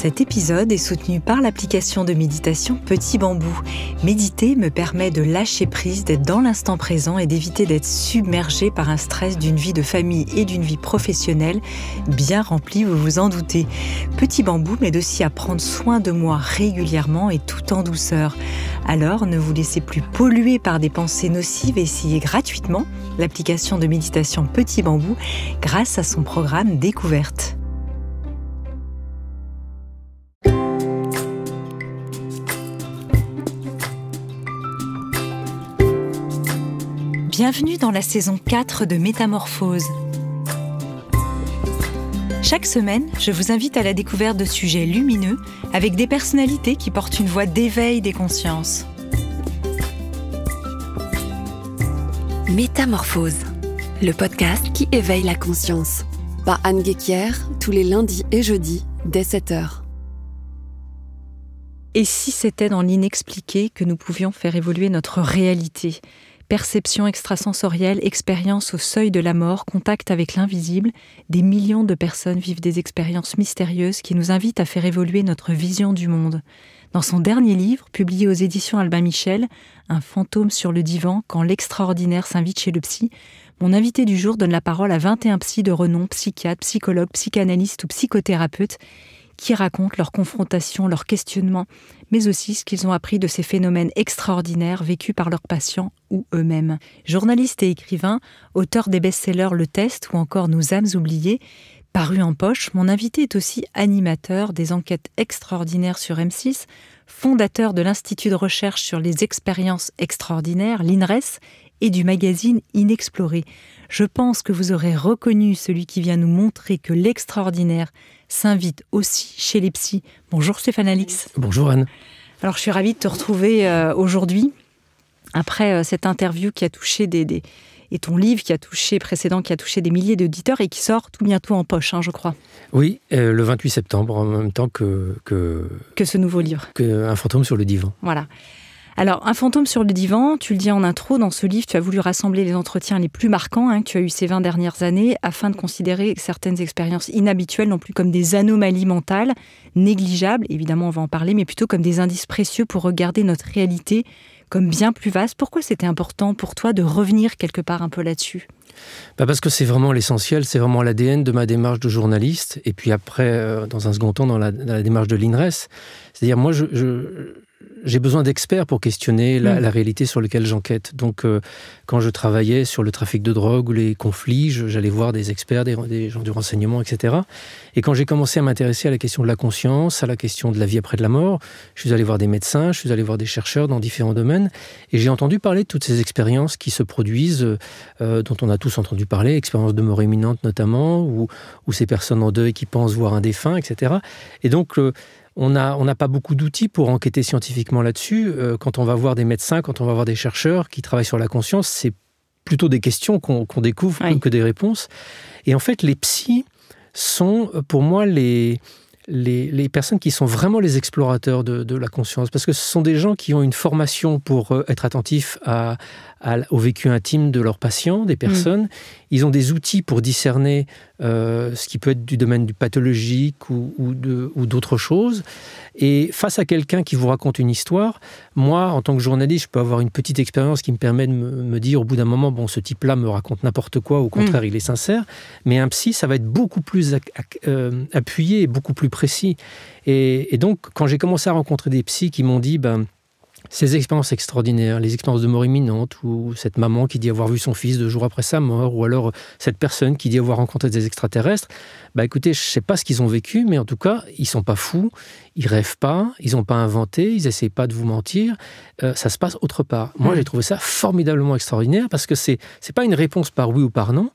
Cet épisode est soutenu par l'application de méditation Petit Bambou. Méditer me permet de lâcher prise, d'être dans l'instant présent et d'éviter d'être submergé par un stress d'une vie de famille et d'une vie professionnelle bien remplie, vous vous en doutez. Petit Bambou m'aide aussi à prendre soin de moi régulièrement et tout en douceur. Alors, ne vous laissez plus polluer par des pensées nocives et essayez gratuitement l'application de méditation Petit Bambou grâce à son programme Découverte. Bienvenue dans la saison 4 de Métamorphose. Chaque semaine, je vous invite à la découverte de sujets lumineux avec des personnalités qui portent une voix d'éveil des consciences. Métamorphose, le podcast qui éveille la conscience. Par Anne Guéquière, tous les lundis et jeudis, dès 7h. Et si c'était dans l'inexpliqué que nous pouvions faire évoluer notre réalité ? Perception extrasensorielle, expérience au seuil de la mort, contact avec l'invisible, des millions de personnes vivent des expériences mystérieuses qui nous invitent à faire évoluer notre vision du monde. Dans son dernier livre, publié aux éditions Albin Michel, Un fantôme sur le divan, quand l'extraordinaire s'invite chez le psy, mon invité du jour donne la parole à 21 psys de renom, psychiatres, psychologues, psychanalystes ou psychothérapeutes, qui racontent leurs confrontations, leurs questionnements, mais aussi ce qu'ils ont appris de ces phénomènes extraordinaires vécus par leurs patients ou eux-mêmes. Journaliste et écrivain, auteur des best-sellers Le Test ou encore Nos âmes oubliées, paru en poche, mon invité est aussi animateur des enquêtes extraordinaires sur M6, fondateur de l'Institut de recherche sur les expériences extraordinaires, l'INRES, et du magazine Inexploré. Je pense que vous aurez reconnu celui qui vient nous montrer que l'extraordinaire s'invite aussi chez les psys. Bonjour Stéphane Alix. Bonjour Anne. Alors je suis ravie de te retrouver aujourd'hui, après cette interview qui a touché et ton livre qui a touché des milliers d'auditeurs et qui sort tout bientôt en poche, je crois. Oui, le 28 septembre, en même temps que ce nouveau livre. Un fantôme sur le divan. Voilà. Alors, Un fantôme sur le divan, tu le dis en intro, dans ce livre, tu as voulu rassembler les entretiens les plus marquants que tu as eu ces 20 dernières années afin de considérer certaines expériences inhabituelles non plus comme des anomalies mentales, négligeables, évidemment on va en parler, mais plutôt comme des indices précieux pour regarder notre réalité comme bien plus vaste. Pourquoi c'était important pour toi de revenir quelque part un peu là-dessus ? Parce que c'est vraiment l'essentiel, c'est vraiment l'ADN de ma démarche de journaliste, et puis après, dans un second temps, dans la démarche de l'INRES. C'est-à-dire, moi, j'ai besoin d'experts pour questionner la réalité sur laquelle j'enquête. Donc, quand je travaillais sur le trafic de drogue ou les conflits, j'allais voir des experts, des gens du renseignement, etc. Et quand j'ai commencé à m'intéresser à la question de la conscience, à la question de la vie après de la mort, je suis allé voir des médecins, je suis allé voir des chercheurs dans différents domaines, et j'ai entendu parler de toutes ces expériences qui se produisent, dont on a tous entendu parler, expériences de mort imminente notamment, ou ces personnes en deuil qui pensent voir un défunt, etc. Et donc, on n'a pas beaucoup d'outils pour enquêter scientifiquement là-dessus. Quand on va voir des médecins, quand on va voir des chercheurs qui travaillent sur la conscience, c'est plutôt des questions qu'on découvre que des réponses. Et en fait, les psys sont, pour moi, les personnes qui sont vraiment les explorateurs de la conscience. Parce que ce sont des gens qui ont une formation pour être attentifs au vécu intime de leurs patients, des personnes. Ils ont des outils pour discerner ce qui peut être du domaine du pathologique ou d'autres choses. Et face à quelqu'un qui vous raconte une histoire, moi, en tant que journaliste, je peux avoir une petite expérience qui me permet de me dire au bout d'un moment, bon, ce type-là me raconte n'importe quoi, au contraire, il est sincère. Mais un psy, ça va être beaucoup plus appuyé et beaucoup plus précis. Et donc, quand j'ai commencé à rencontrer des psys qui m'ont dit, ces expériences extraordinaires, les expériences de mort imminente, ou cette maman qui dit avoir vu son fils 2 jours après sa mort, ou alors cette personne qui dit avoir rencontré des extraterrestres, écoutez, je ne sais pas ce qu'ils ont vécu, mais en tout cas, ils ne sont pas fous, ils ne rêvent pas, ils n'ont pas inventé, ils n'essayent pas de vous mentir, ça se passe autre part. Moi, j'ai trouvé ça formidablement extraordinaire, parce que c'est pas une réponse par oui ou par non,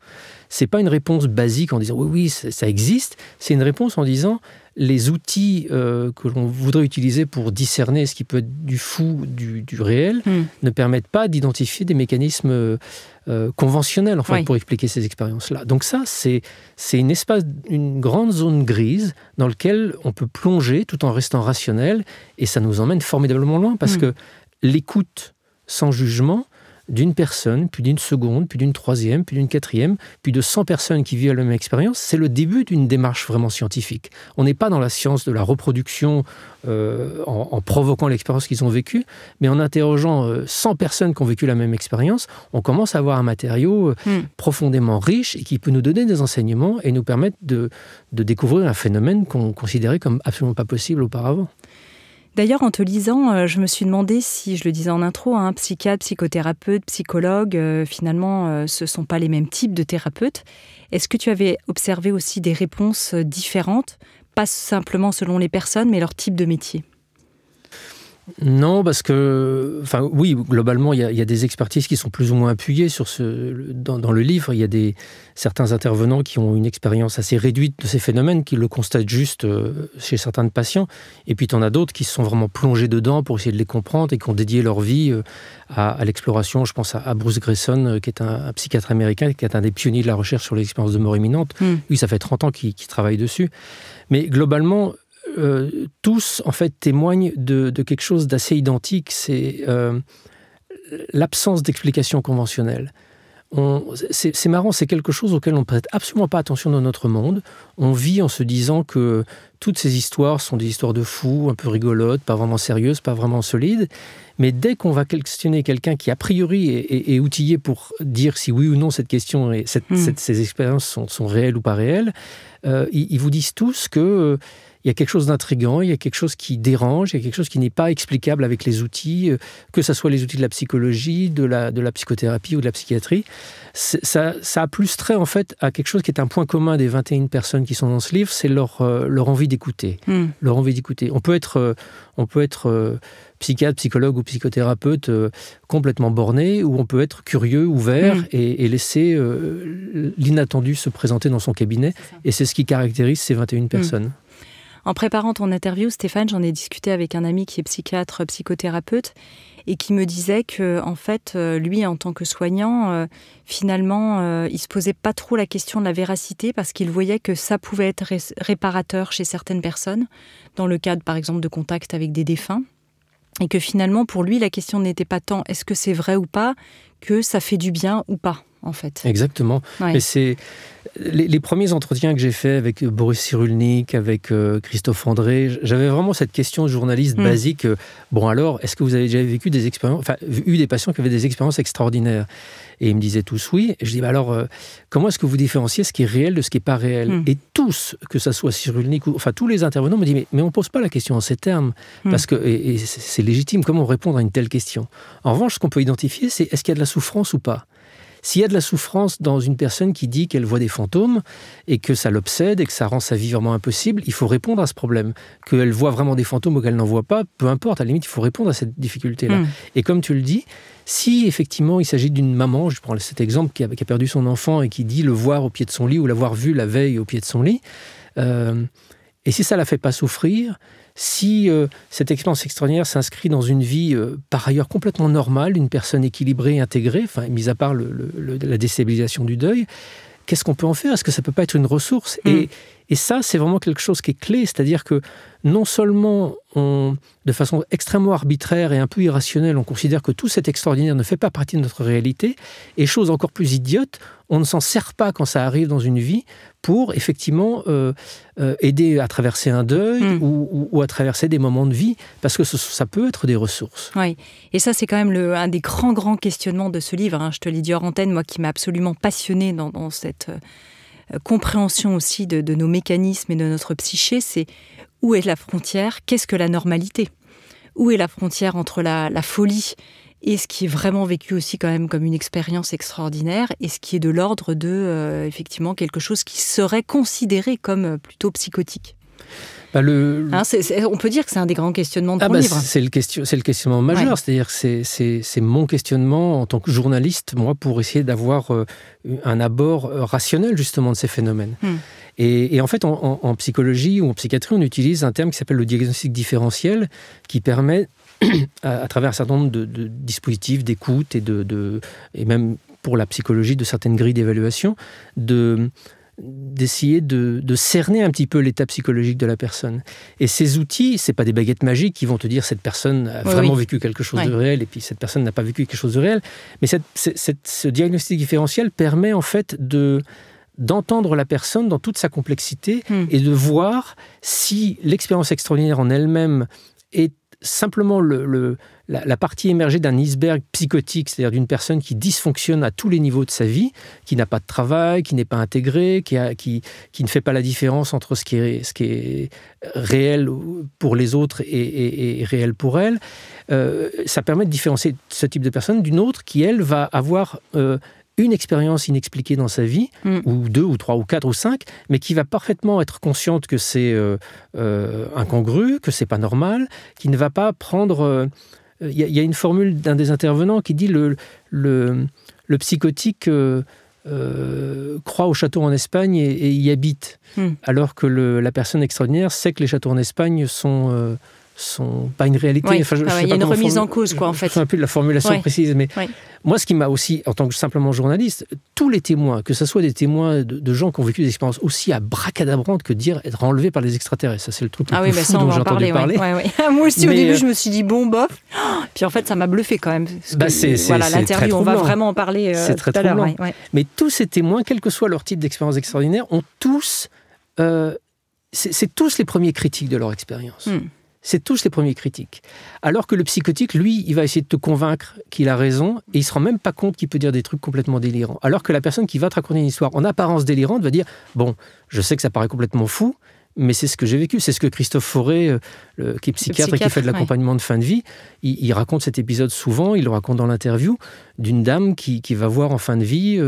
c'est pas une réponse basique en disant oui, ça existe, c'est une réponse en disant les outils que l'on voudrait utiliser pour discerner ce qui peut être du fou, du réel, ne permettent pas d'identifier des mécanismes conventionnels pour expliquer ces expériences-là. Donc ça, c'est une grande zone grise dans laquelle on peut plonger tout en restant rationnel, et ça nous emmène formidablement loin, parce que l'écoute sans jugement d'une personne, puis d'une seconde, puis d'une troisième, puis d'une quatrième, puis de 100 personnes qui vivent la même expérience, c'est le début d'une démarche vraiment scientifique. On n'est pas dans la science de la reproduction en provoquant l'expérience qu'ils ont vécue, mais en interrogeant 100 personnes qui ont vécu la même expérience, on commence à avoir un matériau profondément riche et qui peut nous donner des enseignements et nous permettre de découvrir un phénomène qu'on considérait comme absolument pas possible auparavant. D'ailleurs, en te lisant, je me suis demandé si, je le disais en intro, psychiatre, psychothérapeute, psychologue, finalement, ce ne sont pas les mêmes types de thérapeutes. Est-ce que tu avais observé aussi des réponses différentes, pas simplement selon les personnes, mais leur type de métier ? Non, parce que, oui, globalement, il y a des expertises qui sont plus ou moins appuyées dans le livre. Il y a certains intervenants qui ont une expérience assez réduite de ces phénomènes, qui le constatent juste chez certains patients. Et puis, tu en as d'autres qui se sont vraiment plongés dedans pour essayer de les comprendre et qui ont dédié leur vie à l'exploration. Je pense à Bruce Greyson, qui est un psychiatre américain, qui est un des pionniers de la recherche sur les expériences de mort imminente. Lui, ça fait 30 ans qu'il travaille dessus. Mais globalement, tous, en fait, témoignent de quelque chose d'assez identique, c'est l'absence d'explication conventionnelle. C'est marrant, c'est quelque chose auquel on ne prête absolument pas attention dans notre monde. On vit en se disant que toutes ces histoires sont des histoires de fous, un peu rigolotes, pas vraiment sérieuses, pas vraiment solides. Mais dès qu'on va questionner quelqu'un qui, a priori, est outillé pour dire si oui ou non cette question, ces expériences sont réelles ou pas réelles, ils vous disent tous que il y a quelque chose d'intriguant, il y a quelque chose qui dérange, il y a quelque chose qui n'est pas explicable avec les outils, que ce soit les outils de la psychologie, de la psychothérapie ou de la psychiatrie. Ça a plus trait en fait à quelque chose qui est un point commun des 21 personnes qui sont dans ce livre, c'est leur envie d'écouter. Leur envie d'écouter. On peut être psychiatre, psychologue ou psychothérapeute complètement borné, ou on peut être curieux, ouvert et laisser l'inattendu se présenter dans son cabinet. Et c'est ce qui caractérise ces 21 personnes. En préparant ton interview, Stéphane, j'en ai discuté avec un ami qui est psychiatre, psychothérapeute, et qui me disait que, en fait, lui, en tant que soignant, finalement, il se posait pas trop la question de la véracité parce qu'il voyait que ça pouvait être réparateur chez certaines personnes, dans le cadre, par exemple, de contact avec des défunts. Et que finalement, pour lui, la question n'était pas tant est-ce que c'est vrai ou pas, que ça fait du bien ou pas, en fait. Exactement. Ouais. Mais c'est les premiers entretiens que j'ai faits avec Boris Cyrulnik, avec Christophe André, j'avais vraiment cette question de journaliste basique. Bon alors, est-ce que vous avez déjà vécu des expériences, eu des patients qui avaient des expériences extraordinaires ? Et ils me disaient tous oui. Et je dis, comment est-ce que vous différenciez ce qui est réel de ce qui n'est pas réel ? Et tous, que ça soit Cyrulnik, tous les intervenants me disent, mais on ne pose pas la question en ces termes, parce que et c'est légitime, comment répondre à une telle question ? En revanche, ce qu'on peut identifier, c'est est-ce qu'il y a de la souffrance ou pas ? S'il y a de la souffrance dans une personne qui dit qu'elle voit des fantômes et que ça l'obsède et que ça rend sa vie vraiment impossible, il faut répondre à ce problème. Qu'elle voit vraiment des fantômes ou qu'elle n'en voit pas, peu importe, à la limite, il faut répondre à cette difficulté-là. Et comme tu le dis, si effectivement il s'agit d'une maman, je prends cet exemple qui a perdu son enfant et qui dit le voir au pied de son lit ou l'avoir vu la veille au pied de son lit, et si ça ne la fait pas souffrir, si cette expérience extraordinaire s'inscrit dans une vie par ailleurs complètement normale, d'une personne équilibrée, intégrée, mis à part la déstabilisation du deuil, qu'est-ce qu'on peut en faire ? Est-ce que ça ne peut pas être une ressource ? Et ça, c'est vraiment quelque chose qui est clé, c'est-à-dire que non seulement de façon extrêmement arbitraire et un peu irrationnelle, on considère que tout cet extraordinaire ne fait pas partie de notre réalité, et chose encore plus idiote, on ne s'en sert pas quand ça arrive dans une vie pour effectivement aider à traverser un deuil ou à traverser des moments de vie, parce que ça peut être des ressources. Oui, et ça c'est quand même un des grands questionnements de ce livre, je te l'ai dit hors antenne, moi qui m'a absolument passionnée dans cette compréhension aussi de nos mécanismes et de notre psyché, c'est où est la frontière ? Qu'est-ce que la normalité ? Où est la frontière entre la folie et ce qui est vraiment vécu aussi quand même comme une expérience extraordinaire et ce qui est de l'ordre de, effectivement, quelque chose qui serait considéré comme plutôt psychotique ? On peut dire que c'est un des grands questionnements de ton livre. C'est le questionnement majeur, c'est-à-dire que c'est mon questionnement en tant que journaliste, moi, pour essayer d'avoir un abord rationnel justement de ces phénomènes. Et en fait, en psychologie ou en psychiatrie, on utilise un terme qui s'appelle le diagnostic différentiel, qui permet, à travers un certain nombre de dispositifs d'écoute et même pour la psychologie de certaines grilles d'évaluation, d'essayer de cerner un petit peu l'état psychologique de la personne. Et ces outils, c'est pas des baguettes magiques qui vont te dire cette personne a vraiment vécu quelque chose de réel et puis cette personne n'a pas vécu quelque chose de réel. Mais ce diagnostic différentiel permet en fait d'entendre la personne dans toute sa complexité et de voir si l'expérience extraordinaire en elle-même est simplement la partie émergée d'un iceberg psychotique, c'est-à-dire d'une personne qui dysfonctionne à tous les niveaux de sa vie, qui n'a pas de travail, qui n'est pas intégrée, qui ne fait pas la différence entre ce qui est réel pour les autres et réel pour elle. Ça permet de différencier ce type de personne d'une autre qui, elle, va avoir une expérience inexpliquée dans sa vie, ou 2, ou 3, ou 4, ou 5, mais qui va parfaitement être consciente que c'est incongru, que c'est pas normal, qui ne va pas prendre... Il y a une formule d'un des intervenants qui dit le psychotique croit au château en Espagne et y habite, alors que la personne extraordinaire sait que les châteaux en Espagne sont pas une réalité. Oui, enfin, il y a une remise en cause, quoi, en fait. Je ne sais un peu de la formulation précise, mais moi, ce qui m'a aussi, en tant que simplement journaliste, tous les témoins, que ce soit des témoins de gens qui ont vécu des expériences aussi abracadabrantes que dire être enlevés par les extraterrestres. Ça, c'est le truc le plus fou dont j'ai entendu parler. Moi aussi, au début, je me suis dit, bon, bof. Puis en fait, ça m'a bluffé quand même. L'interview, on va vraiment en parler c'est très tout à l'heure. Mais tous ces témoins, quel que soit leur type d'expérience extraordinaire, ont tous... c'est tous les premiers critiques de leur expérience. C'est tous les premiers critiques. Alors que le psychotique, lui, il va essayer de te convaincre qu'il a raison et il ne se rend même pas compte qu'il peut dire des trucs complètement délirants. Alors que la personne qui va te raconter une histoire en apparence délirante va dire « Bon, je sais que ça paraît complètement fou, mais c'est ce que j'ai vécu. » C'est ce que Christophe Fauré, qui est psychiatre et qui fait de l'accompagnement de fin de vie, il raconte cet épisode souvent, il le raconte dans l'interview, d'une dame qui va voir en fin de vie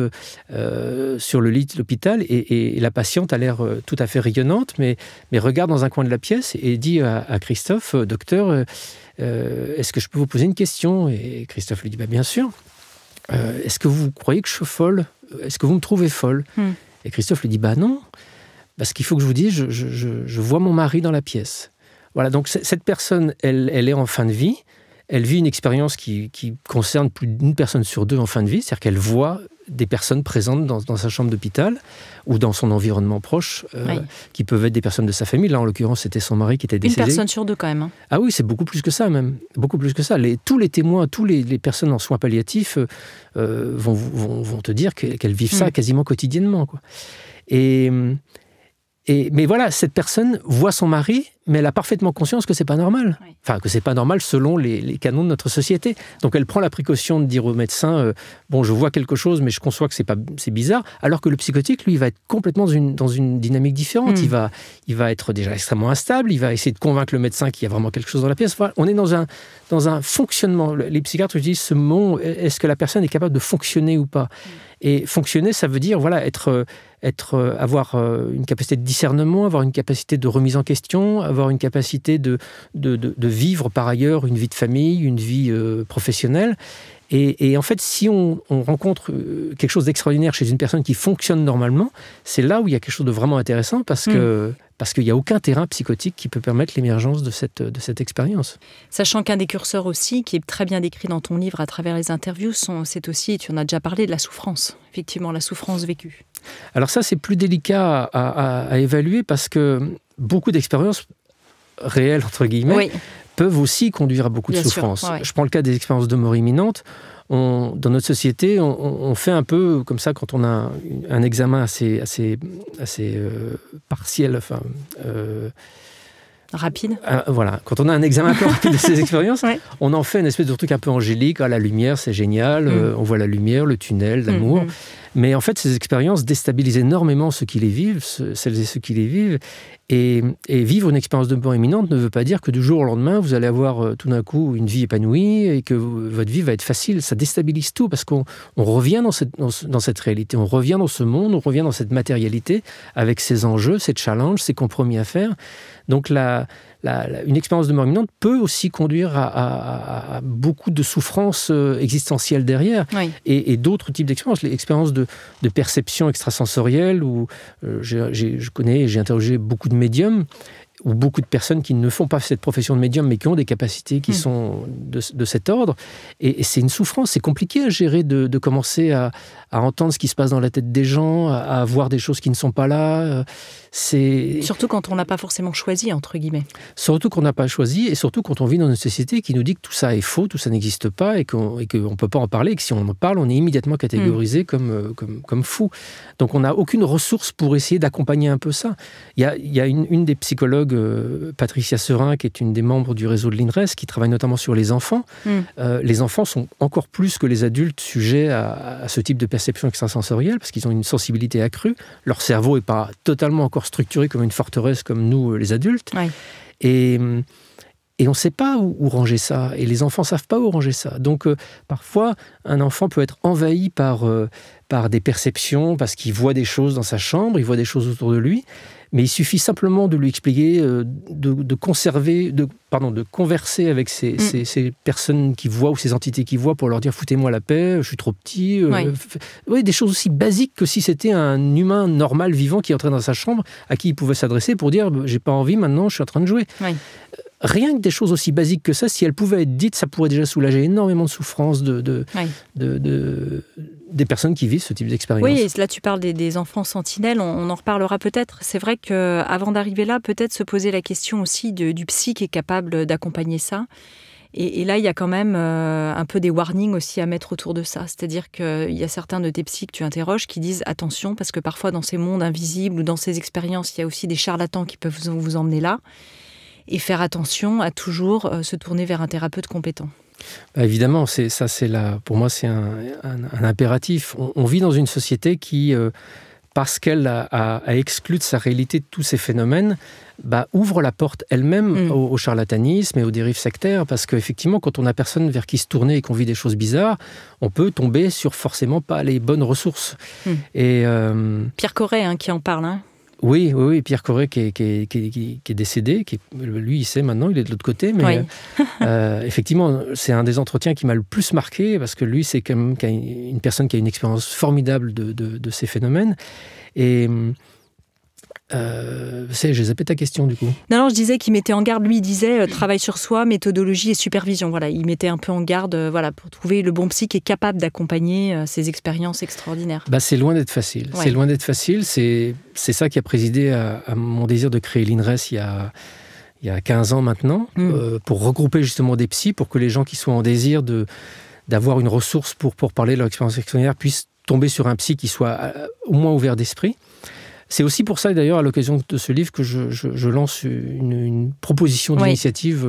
sur le lit de l'hôpital et la patiente a l'air tout à fait rayonnante, mais regarde dans un coin de la pièce et dit à Christophe, « Docteur, est-ce que je peux vous poser une question ?» Et Christophe lui dit « Bien sûr. Est-ce que vous croyez que je suis folle? Est-ce que vous me trouvez folle ?» Et Christophe lui dit « Non. Parce qu'il faut que je vous dise, je vois mon mari dans la pièce. » Voilà, donc cette personne, elle est en fin de vie, elle vit une expérience qui concerne plus d'une personne sur deux en fin de vie, c'est-à-dire qu'elle voit des personnes présentes dans sa chambre d'hôpital ou dans son environnement proche, qui peuvent être des personnes de sa famille. Là, en l'occurrence, c'était son mari qui était décédé. Une personne sur deux, quand même. Hein. Ah oui, c'est beaucoup plus que ça, même. Beaucoup plus que ça. Tous les témoins, tous les personnes en soins palliatifs vont te dire qu'elles vivent ça quasiment quotidiennement, quoi. Mais voilà, cette personne voit son mari, mais elle a parfaitement conscience que c'est pas normal. Enfin, que c'est pas normal selon les canons de notre société. Donc elle prend la précaution de dire au médecin bon, je vois quelque chose, mais je conçois que c'est bizarre. Alors que le psychotique, lui, il va être complètement dans une dynamique différente. Il va être déjà extrêmement instable. Il va essayer de convaincre le médecin qu'il y a vraiment quelque chose dans la pièce. Voilà, on est dans un fonctionnement. Les psychiatres utilisent ce mot. Est-ce que la personne est capable de fonctionner ou pas? Et fonctionner, ça veut dire voilà, avoir une capacité de discernement, avoir une capacité de remise en question, avoir une capacité de vivre par ailleurs une vie de famille, une vie professionnelle. Et en fait, si on rencontre quelque chose d'extraordinaire chez une personne qui fonctionne normalement, c'est là où il y a quelque chose de vraiment intéressant parce qu'il n'y a aucun terrain psychotique qui peut permettre l'émergence de cette expérience. Sachant qu'un des curseurs aussi, qui est très bien décrit dans ton livre à travers les interviews, c'est aussi, et tu en as déjà parlé, de la souffrance. Effectivement, la souffrance vécue. Alors ça, c'est plus délicat à évaluer parce que beaucoup d'expériences réelles, entre guillemets, peuvent aussi conduire à beaucoup de souffrance. Je prends le cas des expériences de mort imminente. Dans notre société, on fait un peu comme ça quand on a un examen assez partiel, enfin... rapide. Voilà, quand on a un examen un peu rapide de ces expériences, on en fait une espèce de truc un peu angélique. La lumière, c'est génial, on voit la lumière, le tunnel, l'amour. Mais en fait, ces expériences déstabilisent énormément ceux qui les vivent, celles et ceux qui les vivent. Et vivre une expérience de mort imminente ne veut pas dire que du jour au lendemain, vous allez avoir tout d'un coup une vie épanouie et que votre vie va être facile. Ça déstabilise tout parce qu'on revient dans cette réalité, on revient dans ce monde, on revient dans cette matérialité avec ses enjeux, ses challenges, ses compromis à faire. Donc une expérience de mort imminente peut aussi conduire à beaucoup de souffrances existentielles derrière et d'autres types d'expériences. L'expérience de perception extrasensorielle où je connais et j'ai interrogé beaucoup de médiums ou beaucoup de personnes qui ne font pas cette profession de médium, mais qui ont des capacités qui sont de cet ordre. Et c'est une souffrance, c'est compliqué à gérer de commencer à entendre ce qui se passe dans la tête des gens, à voir des choses qui ne sont pas là. Surtout quand on n'a pas forcément choisi, entre guillemets. Surtout qu'on n'a pas choisi, et surtout quand on vit dans une société qui nous dit que tout ça est faux, tout ça n'existe pas, et qu'on ne peut pas en parler, et que si on en parle, on est immédiatement catégorisé comme fou. Donc on n'a aucune ressource pour essayer d'accompagner un peu ça. Il y a une des psychologues, Patricia Serin, qui est une des membres du réseau de l'INRES, qui travaille notamment sur les enfants. Les enfants sont encore plus que les adultes sujets à ce type de perception extrasensorielle, parce qu'ils ont une sensibilité accrue. Leur cerveau n'est pas totalement encore structuré comme une forteresse comme nous, les adultes. Ouais. Et on ne sait pas où ranger ça. Et les enfants ne savent pas où ranger ça. Donc, parfois, un enfant peut être envahi par des perceptions, parce qu'il voit des choses dans sa chambre, il voit des choses autour de lui. Mais il suffit simplement de lui expliquer, de converser avec ces personnes qui voient ou ces entités qui voient pour leur dire « foutez-moi la paix, je suis trop petit ». Oui, des choses aussi basiques que si c'était un humain normal, vivant, qui entrait dans sa chambre, à qui il pouvait s'adresser pour dire « j'ai pas envie maintenant, je suis en train de jouer ». Rien que des choses aussi basiques que ça, si elles pouvaient être dites, ça pourrait déjà soulager énormément de souffrance des personnes qui vivent ce type d'expérience. Oui, là tu parles des enfants sentinelles, on en reparlera peut-être. C'est vrai qu'avant d'arriver là, peut-être se poser la question aussi du psy qui est capable d'accompagner ça. Et là, il y a quand même un peu des warnings aussi à mettre autour de ça. C'est-à-dire qu'il y a certains de tes psys que tu interroges qui disent attention, parce que parfois dans ces mondes invisibles ou dans ces expériences, il y a aussi des charlatans qui peuvent vous emmener là. Et faire attention à toujours se tourner vers un thérapeute compétent. Évidemment, pour moi, c'est un impératif. On vit dans une société qui, parce qu'elle a exclu de sa réalité tous ces phénomènes, ouvre la porte elle-même au charlatanisme et aux dérives sectaires, parce qu'effectivement, quand on n'a personne vers qui se tourner et qu'on vit des choses bizarres, on peut tomber sur forcément pas les bonnes ressources. Et, Pierre Corret qui en parle, Oui, Pierre Corret qui est décédé, lui il sait maintenant, il est de l'autre côté, mais effectivement c'est un des entretiens qui m'a le plus marqué, parce que lui c'est quand même une personne qui a une expérience formidable de ces phénomènes. Et j'ai zappé ta question du coup. Non, je disais qu'il mettait en garde, lui il disait travail sur soi, méthodologie et supervision. Voilà, il mettait un peu en garde pour trouver le bon psy qui est capable d'accompagner ces expériences extraordinaires. C'est loin d'être facile. Ouais. C'est loin d'être facile. C'est ça qui a présidé à mon désir de créer l'INRES il y a 15 ans maintenant, pour regrouper justement des psys, pour que les gens qui sont en désir d'avoir une ressource pour parler de leur expérience extraordinaire puissent tomber sur un psy qui soit au moins ouvert d'esprit. C'est aussi pour ça, d'ailleurs, à l'occasion de ce livre, que je lance une proposition d'initiative.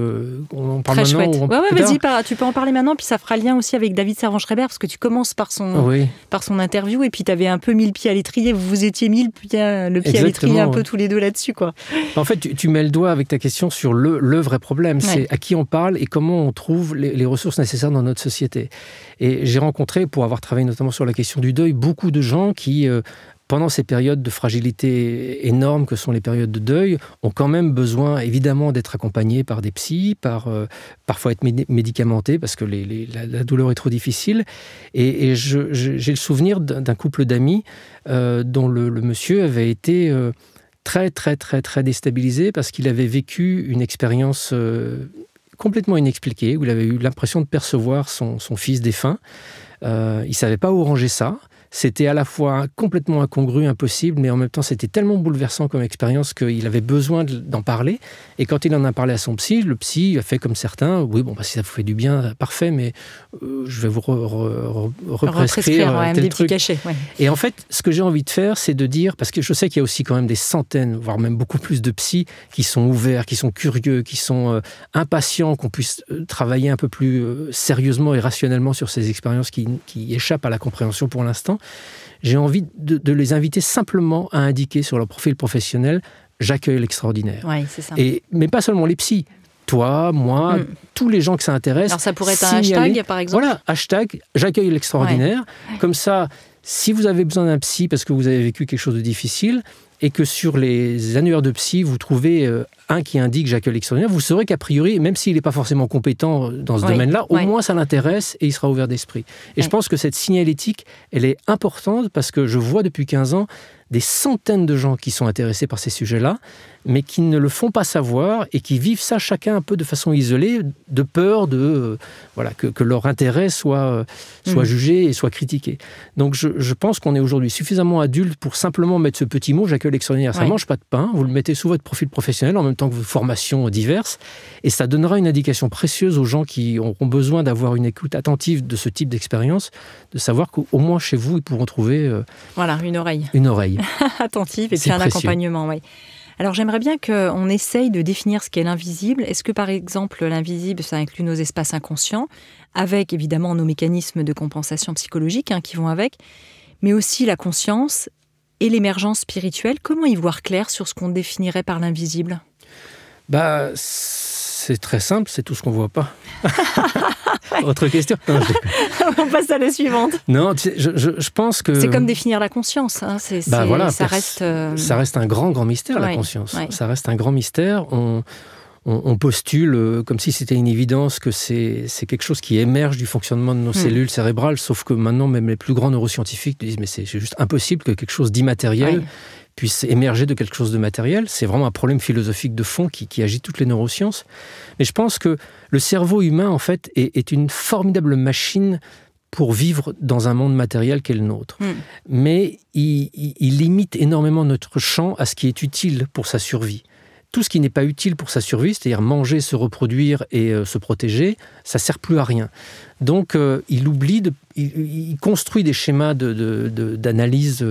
On en parle très maintenant. Chouette. Vas-y, tu peux en parler maintenant, puis ça fera lien aussi avec David Servan-Schreiber, parce que tu commences par son interview, et puis tu avais un peu mis le pied à l'étrier, vous vous étiez mis le pied à l'étrier un peu tous les deux là-dessus, quoi. En fait, tu mets le doigt avec ta question sur le vrai problème. C'est à qui on parle et comment on trouve les ressources nécessaires dans notre société. Et j'ai rencontré, pour avoir travaillé notamment sur la question du deuil, beaucoup de gens qui... pendant ces périodes de fragilité énormes que sont les périodes de deuil, ont quand même besoin, évidemment, d'être accompagnés par des psys, parfois être médicamentés, parce que la douleur est trop difficile. Et j'ai le souvenir d'un couple d'amis dont le monsieur avait été très, très, très, très déstabilisé, parce qu'il avait vécu une expérience complètement inexpliquée, où il avait eu l'impression de percevoir son fils défunt. Il ne savait pas où ranger ça. C'était à la fois complètement incongru, impossible, mais en même temps, c'était tellement bouleversant comme expérience qu'il avait besoin d'en parler. Et quand il en a parlé à son psy, le psy a fait comme certains. Oui, si ça vous fait du bien, parfait, mais je vais vous represcrire tel truc. Cachets, Et en fait, ce que j'ai envie de faire, c'est de dire, parce que je sais qu'il y a aussi quand même des centaines, voire même beaucoup plus de psys qui sont ouverts, qui sont curieux, qui sont impatients qu'on puisse travailler un peu plus sérieusement et rationnellement sur ces expériences qui échappent à la compréhension pour l'instant. J'ai envie de les inviter simplement à indiquer sur leur profil professionnel « J'accueille l'extraordinaire ». Oui, c'est ça. Mais pas seulement les psys. Toi, moi, tous les gens que ça intéresse. Alors ça pourrait être un hashtag, par exemple. Voilà, hashtag « J'accueille l'extraordinaire ». Comme ça, si vous avez besoin d'un psy parce que vous avez vécu quelque chose de difficile, et que sur les annuaires de psy, vous trouvez un qui indique « J'accueille l'extraordinaire », vous saurez qu'a priori, même s'il n'est pas forcément compétent dans ce domaine-là, au moins ça l'intéresse et il sera ouvert d'esprit. Et je pense que cette signalétique, elle est importante, parce que je vois depuis 15 ans des centaines de gens qui sont intéressés par ces sujets-là, mais qui ne le font pas savoir et qui vivent ça chacun un peu de façon isolée, de peur que leur intérêt soit jugé et soit critiqué. Donc je pense qu'on est aujourd'hui suffisamment adulte pour simplement mettre ce petit mot, j'accueille l'extraordinaire, ça ne mange pas de pain, vous le mettez sous votre profil professionnel en même temps que vos formations diverses, et ça donnera une indication précieuse aux gens qui auront besoin d'avoir une écoute attentive de ce type d'expérience, de savoir qu'au moins chez vous, ils pourront trouver une oreille. Une oreille. Attentive et puis un accompagnement, oui. Alors j'aimerais bien qu'on essaye de définir ce qu'est l'invisible. Est-ce que par exemple l'invisible, ça inclut nos espaces inconscients, avec évidemment nos mécanismes de compensation psychologique qui vont avec, mais aussi la conscience et l'émergence spirituelle. Comment y voir clair sur ce qu'on définirait par l'invisible ? C'est très simple, c'est tout ce qu'on ne voit pas. Autre question. Non, on passe à la suivante. Non, je pense que... C'est comme définir la conscience. Ça reste un grand mystère, la conscience. Ouais. Ça reste un grand mystère. On postule comme si c'était une évidence que c'est quelque chose qui émerge du fonctionnement de nos cellules cérébrales, sauf que maintenant, même les plus grands neuroscientifiques disent mais c'est juste impossible que quelque chose d'immatériel puisse émerger de quelque chose de matériel. C'est vraiment un problème philosophique de fond qui agite toutes les neurosciences. Mais je pense que le cerveau humain, en fait, est une formidable machine pour vivre dans un monde matériel qu'est le nôtre. Mais il limite énormément notre champ à ce qui est utile pour sa survie. Tout ce qui n'est pas utile pour sa survie, c'est-à-dire manger, se reproduire et se protéger, ça ne sert plus à rien. Donc, il construit des schémas d'analyse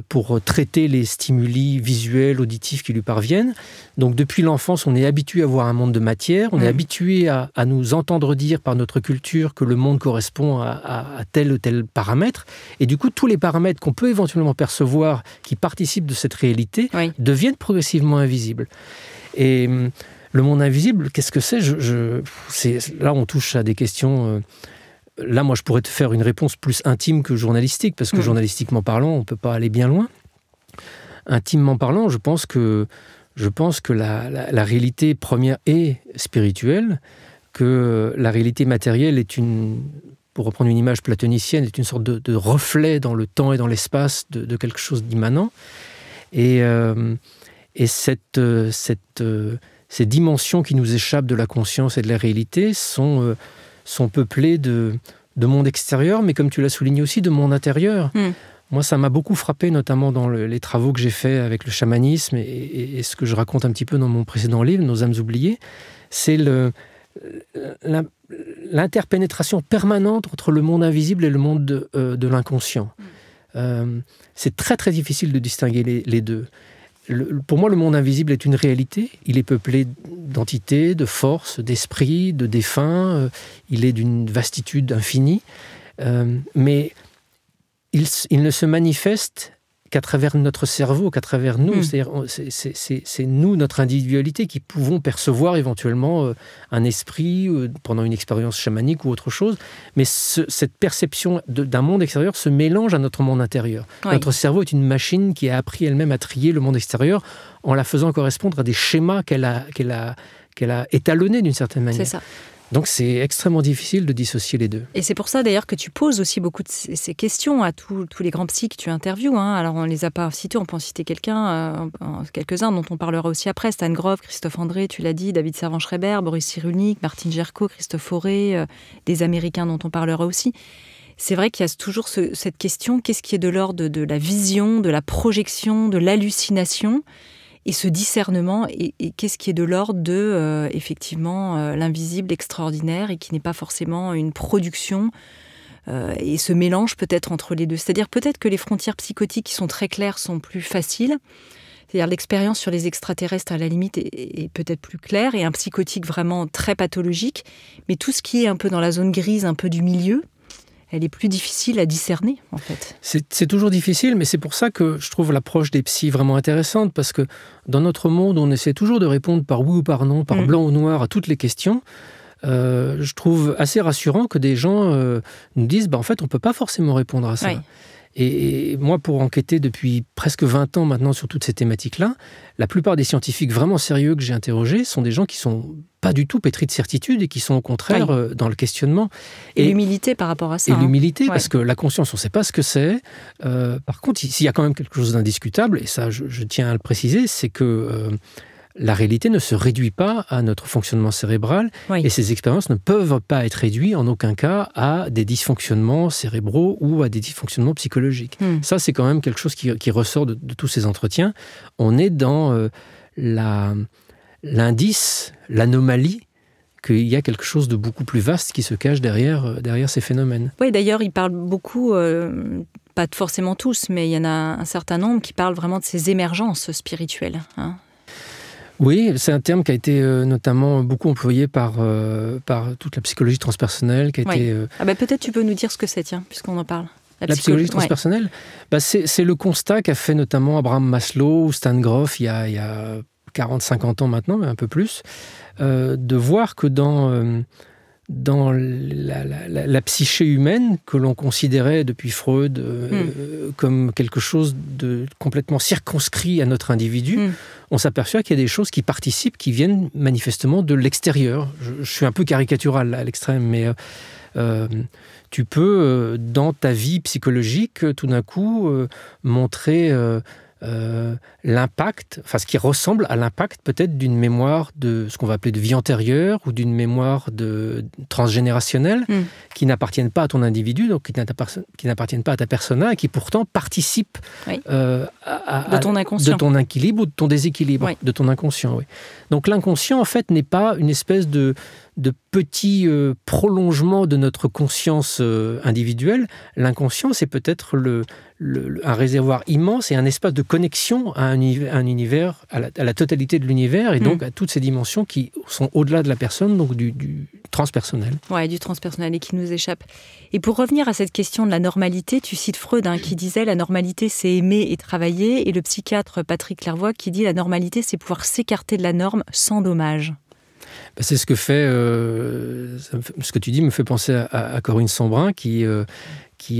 pour traiter les stimuli visuels, auditifs qui lui parviennent. Donc, depuis l'enfance, on est habitué à voir un monde de matière, on est habitué à nous entendre dire par notre culture que le monde correspond à tel ou tel paramètre. Et du coup, tous les paramètres qu'on peut éventuellement percevoir qui participent de cette réalité deviennent progressivement invisibles. Et le monde invisible, qu'est-ce que c'est ? Là, on touche à des questions... Là, moi, je pourrais te faire une réponse plus intime que journalistique, parce que journalistiquement parlant, on ne peut pas aller bien loin. Intimement parlant, je pense que la réalité première est spirituelle, que la réalité matérielle pour reprendre une image platonicienne, est une sorte de reflet dans le temps et dans l'espace de quelque chose d'immanent. Et ces dimensions qui nous échappent de la conscience et de la réalité sont peuplées de monde extérieur, mais comme tu l'as souligné aussi, de monde intérieur. Moi, ça m'a beaucoup frappé, notamment dans les travaux que j'ai faits avec le chamanisme et ce que je raconte un petit peu dans mon précédent livre, Nos âmes oubliées, c'est l'interpénétration permanente entre le monde invisible et le monde de l'inconscient. C'est très, très difficile de distinguer les deux. Pour moi, le monde invisible est une réalité. Il est peuplé d'entités, de forces, d'esprits, de défunts. Il est d'une vastitude infinie. Mais il ne se manifeste qu'à travers notre cerveau, qu'à travers nous. C'est-à-dire, c'est nous, notre individualité, qui pouvons percevoir éventuellement un esprit pendant une expérience chamanique ou autre chose. Mais cette perception d'un monde extérieur se mélange à notre monde intérieur. Notre cerveau est une machine qui a appris elle-même à trier le monde extérieur en la faisant correspondre à des schémas qu'elle a étalonnés d'une certaine manière. C'est ça. Donc c'est extrêmement difficile de dissocier les deux. Et c'est pour ça d'ailleurs que tu poses aussi beaucoup de ces questions à tous les grands psys que tu interviews. Alors on ne les a pas cités, on peut en citer quelques-uns dont on parlera aussi après. Stan Grof, Christophe André, tu l'as dit, David Servan-Schreiber, Boris Cyrulnik, Martin Jerko, Christophe Fauré, des Américains dont on parlera aussi. C'est vrai qu'il y a toujours cette question, qu'est-ce qui est de l'ordre de la vision, de la projection, de l'hallucination ? Et ce discernement, et qu'est-ce qui est de l'ordre de, effectivement, l'invisible, l'extraordinaire, et qui n'est pas forcément une production, et ce mélange peut-être entre les deux. C'est-à-dire peut-être que les frontières psychotiques qui sont très claires sont plus faciles. C'est-à-dire l'expérience sur les extraterrestres, à la limite, est peut-être plus claire, et un psychotique vraiment très pathologique. Mais tout ce qui est un peu dans la zone grise, un peu du milieu, elle est plus difficile à discerner, en fait. C'est toujours difficile, mais c'est pour ça que je trouve l'approche des psys vraiment intéressante, parce que dans notre monde, on essaie toujours de répondre par oui ou par non, par blanc ou noir à toutes les questions. Je trouve assez rassurant que des gens nous disent en fait, on ne peut pas forcément répondre à ça. Oui. Et moi, pour enquêter depuis presque 20 ans maintenant sur toutes ces thématiques-là, la plupart des scientifiques vraiment sérieux que j'ai interrogés sont des gens qui sont pas du tout pétris de certitude et qui sont au contraire dans le questionnement. Et l'humilité par rapport à ça. Et l'humilité, parce que la conscience, on ne sait pas ce que c'est. Par contre, s'il y a quand même quelque chose d'indiscutable, et ça, je tiens à le préciser, c'est que la réalité ne se réduit pas à notre fonctionnement cérébral et ces expériences ne peuvent pas être réduites en aucun cas à des dysfonctionnements cérébraux ou à des dysfonctionnements psychologiques. Ça, c'est quand même quelque chose qui ressort de tous ces entretiens. On est dans l'indice, l'anomalie, qu'il y a quelque chose de beaucoup plus vaste qui se cache derrière ces phénomènes. Oui, d'ailleurs, ils parlent beaucoup, pas forcément tous, mais il y en a un certain nombre qui parlent vraiment de ces émergences spirituelles, hein. Oui, c'est un terme qui a été notamment beaucoup employé par toute la psychologie transpersonnelle. Qui a été, peut-être tu peux nous dire ce que c'est, tiens, puisqu'on en parle. La psychologie transpersonnelle, c'est le constat qu'a fait notamment Abraham Maslow ou Stan Grof il y a 40-50 ans maintenant, mais un peu plus, de voir que dans la psyché humaine, que l'on considérait depuis Freud comme quelque chose de complètement circonscrit à notre individu, on s'aperçoit qu'il y a des choses qui participent, qui viennent manifestement de l'extérieur. Je suis un peu caricatural à l'extrême, mais tu peux, dans ta vie psychologique, tout d'un coup, montrer l'impact, enfin ce qui ressemble à l'impact peut-être d'une mémoire de ce qu'on va appeler de vie antérieure ou d'une mémoire transgénérationnelle qui n'appartiennent pas à ton individu, donc qui n'appartiennent pas à ta persona et qui pourtant participent de ton inconscient, de ton équilibre ou de ton déséquilibre, de ton inconscient. Oui. Donc l'inconscient en fait n'est pas une espèce de petit prolongement de notre conscience individuelle. L'inconscient, c'est peut-être un réservoir immense et un espace de connexion à un univers, à la totalité de l'univers et donc à toutes ces dimensions qui sont au-delà de la personne, donc du transpersonnel. Oui, du transpersonnel et qui nous échappe. Et pour revenir à cette question de la normalité, tu cites Freud qui disait la normalité c'est aimer et travailler, et le psychiatre Patrick Lervoix qui dit la normalité c'est pouvoir s'écarter de la norme sans dommage. C'est ce que fait, ce que tu dis me fait penser à Corinne Sambrin qui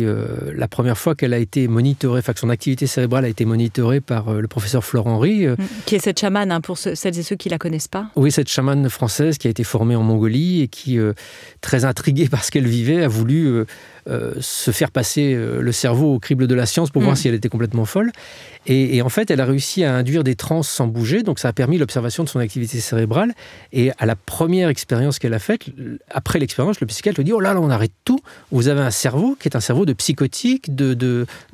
la première fois qu'elle a été monitorée, enfin que son activité cérébrale a été monitorée par le professeur Florent Henry. Qui est cette chamane, pour celles et ceux qui ne la connaissent pas. Oui, cette chamane française qui a été formée en Mongolie et qui, très intriguée par ce qu'elle vivait, a voulu se faire passer le cerveau au crible de la science pour voir si elle était complètement folle. Et en fait, elle a réussi à induire des transes sans bouger, donc ça a permis l'observation de son activité cérébrale. Et à la première expérience qu'elle a faite, après l'expérience, le psychiatre lui dit « Oh là, on arrête tout, vous avez un cerveau qui est un cerveau de psychotique,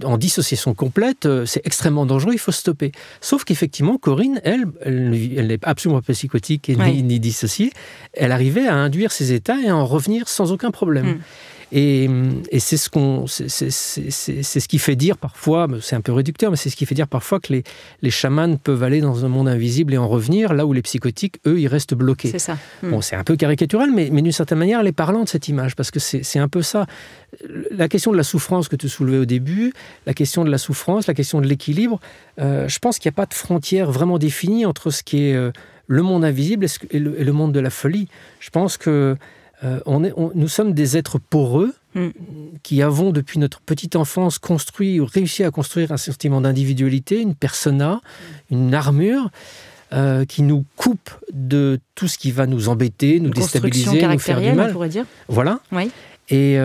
en dissociation complète, c'est extrêmement dangereux, il faut stopper. » Sauf qu'effectivement, Corinne, elle n'est absolument pas psychotique ni dissociée, elle arrivait à induire ces états et à en revenir sans aucun problème. Et c'est ce qui fait dire parfois, c'est un peu réducteur, mais c'est ce qui fait dire parfois que les chamans peuvent aller dans un monde invisible et en revenir, là où les psychotiques, eux, ils restent bloqués. C'est ça. Bon, c'est un peu caricatural, mais d'une certaine manière, elle est parlante, cette image, parce que c'est un peu ça. La question de la souffrance que tu soulevais au début, la question de la souffrance, la question de l'équilibre, je pense qu'il n'y a pas de frontière vraiment définie entre ce qui est le monde invisible et le monde de la folie. Je pense que nous sommes des êtres poreux qui avons depuis notre petite enfance réussi à construire un sentiment d'individualité, une persona, une armure qui nous coupe de tout ce qui va nous embêter, nous déstabiliser, nous faire du mal. On pourrait dire. Voilà. Oui. Et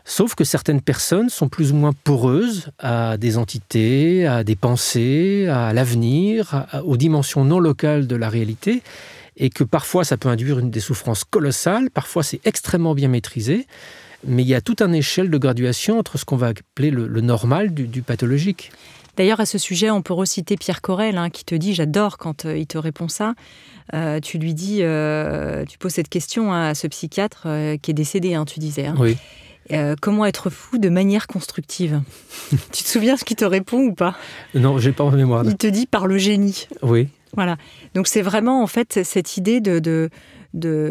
sauf que certaines personnes sont plus ou moins poreuses à des entités, à des pensées, à l'avenir, aux dimensions non locales de la réalité. Et que parfois ça peut induire des souffrances colossales, parfois c'est extrêmement bien maîtrisé, mais il y a toute une échelle de graduation entre ce qu'on va appeler le normal du pathologique. D'ailleurs, à ce sujet, on peut reciter Pierre Correl, qui te dit, j'adore quand il te répond ça, tu lui dis, tu poses cette question à ce psychiatre qui est décédé, tu disais. Oui. Comment être fou de manière constructive? Tu te souviens ce qu'il te répond ou pas? Non, j'ai pas en mémoire. Il te dit par le génie. Oui. Voilà. Donc c'est vraiment en fait cette idée de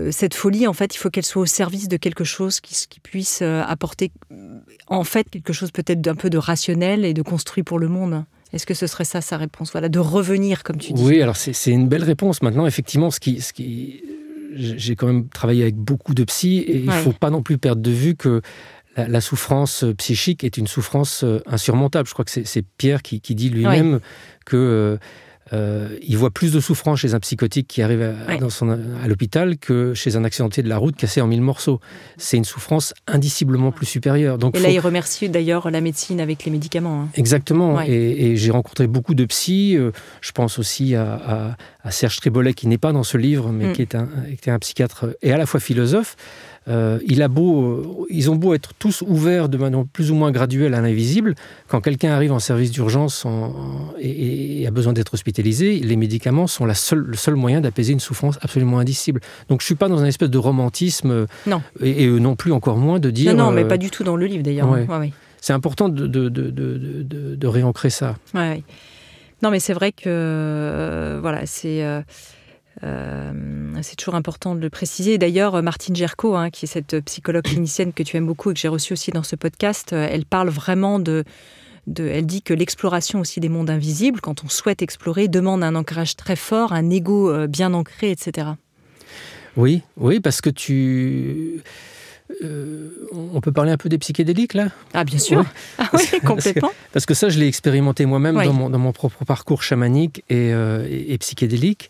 cette folie. En fait, il faut qu'elle soit au service de quelque chose qui puisse apporter en fait quelque chose peut-être d'un peu de rationnel et de construit pour le monde. Est-ce que ce serait ça sa réponse? Voilà, de revenir comme tu dis. Oui, alors c'est une belle réponse. Maintenant, effectivement, j'ai quand même travaillé avec beaucoup de psy et il ne faut pas non plus perdre de vue que la souffrance psychique est une souffrance insurmontable. Je crois que c'est Pierre qui dit lui-même que il voit plus de souffrance chez un psychotique qui arrive à l'hôpital que chez un accidenté de la route cassé en 1000 morceaux. C'est une souffrance indiciblement plus supérieure. Donc, là, il remercie d'ailleurs la médecine avec les médicaments. Exactement. Ouais. Et j'ai rencontré beaucoup de psys. Je pense aussi à Serge Tribolet, qui n'est pas dans ce livre, mais qui était un psychiatre et à la fois philosophe. Ils ont beau être tous ouverts de manière plus ou moins graduelle à l'invisible. Quand quelqu'un arrive en service d'urgence et a besoin d'être hospitalisé, les médicaments sont le seul moyen d'apaiser une souffrance absolument indicible. Donc je ne suis pas dans une espèce de romantisme, et non plus encore moins de dire... Non, mais pas du tout dans le livre d'ailleurs. Ouais. C'est important de réancrer ça. Ouais. Non, mais c'est vrai que c'est toujours important de le préciser. D'ailleurs, Martine Gerco, qui est cette psychologue clinicienne que tu aimes beaucoup et que j'ai reçue aussi dans ce podcast, elle parle vraiment elle dit que l'exploration aussi des mondes invisibles, quand on souhaite explorer, demande un ancrage très fort, un ego bien ancré, etc. Oui, parce que on peut parler un peu des psychédéliques, là ? Ah, bien sûr. Oui, complètement. Parce que ça, je l'ai expérimenté moi-même dans mon propre parcours chamanique et psychédélique.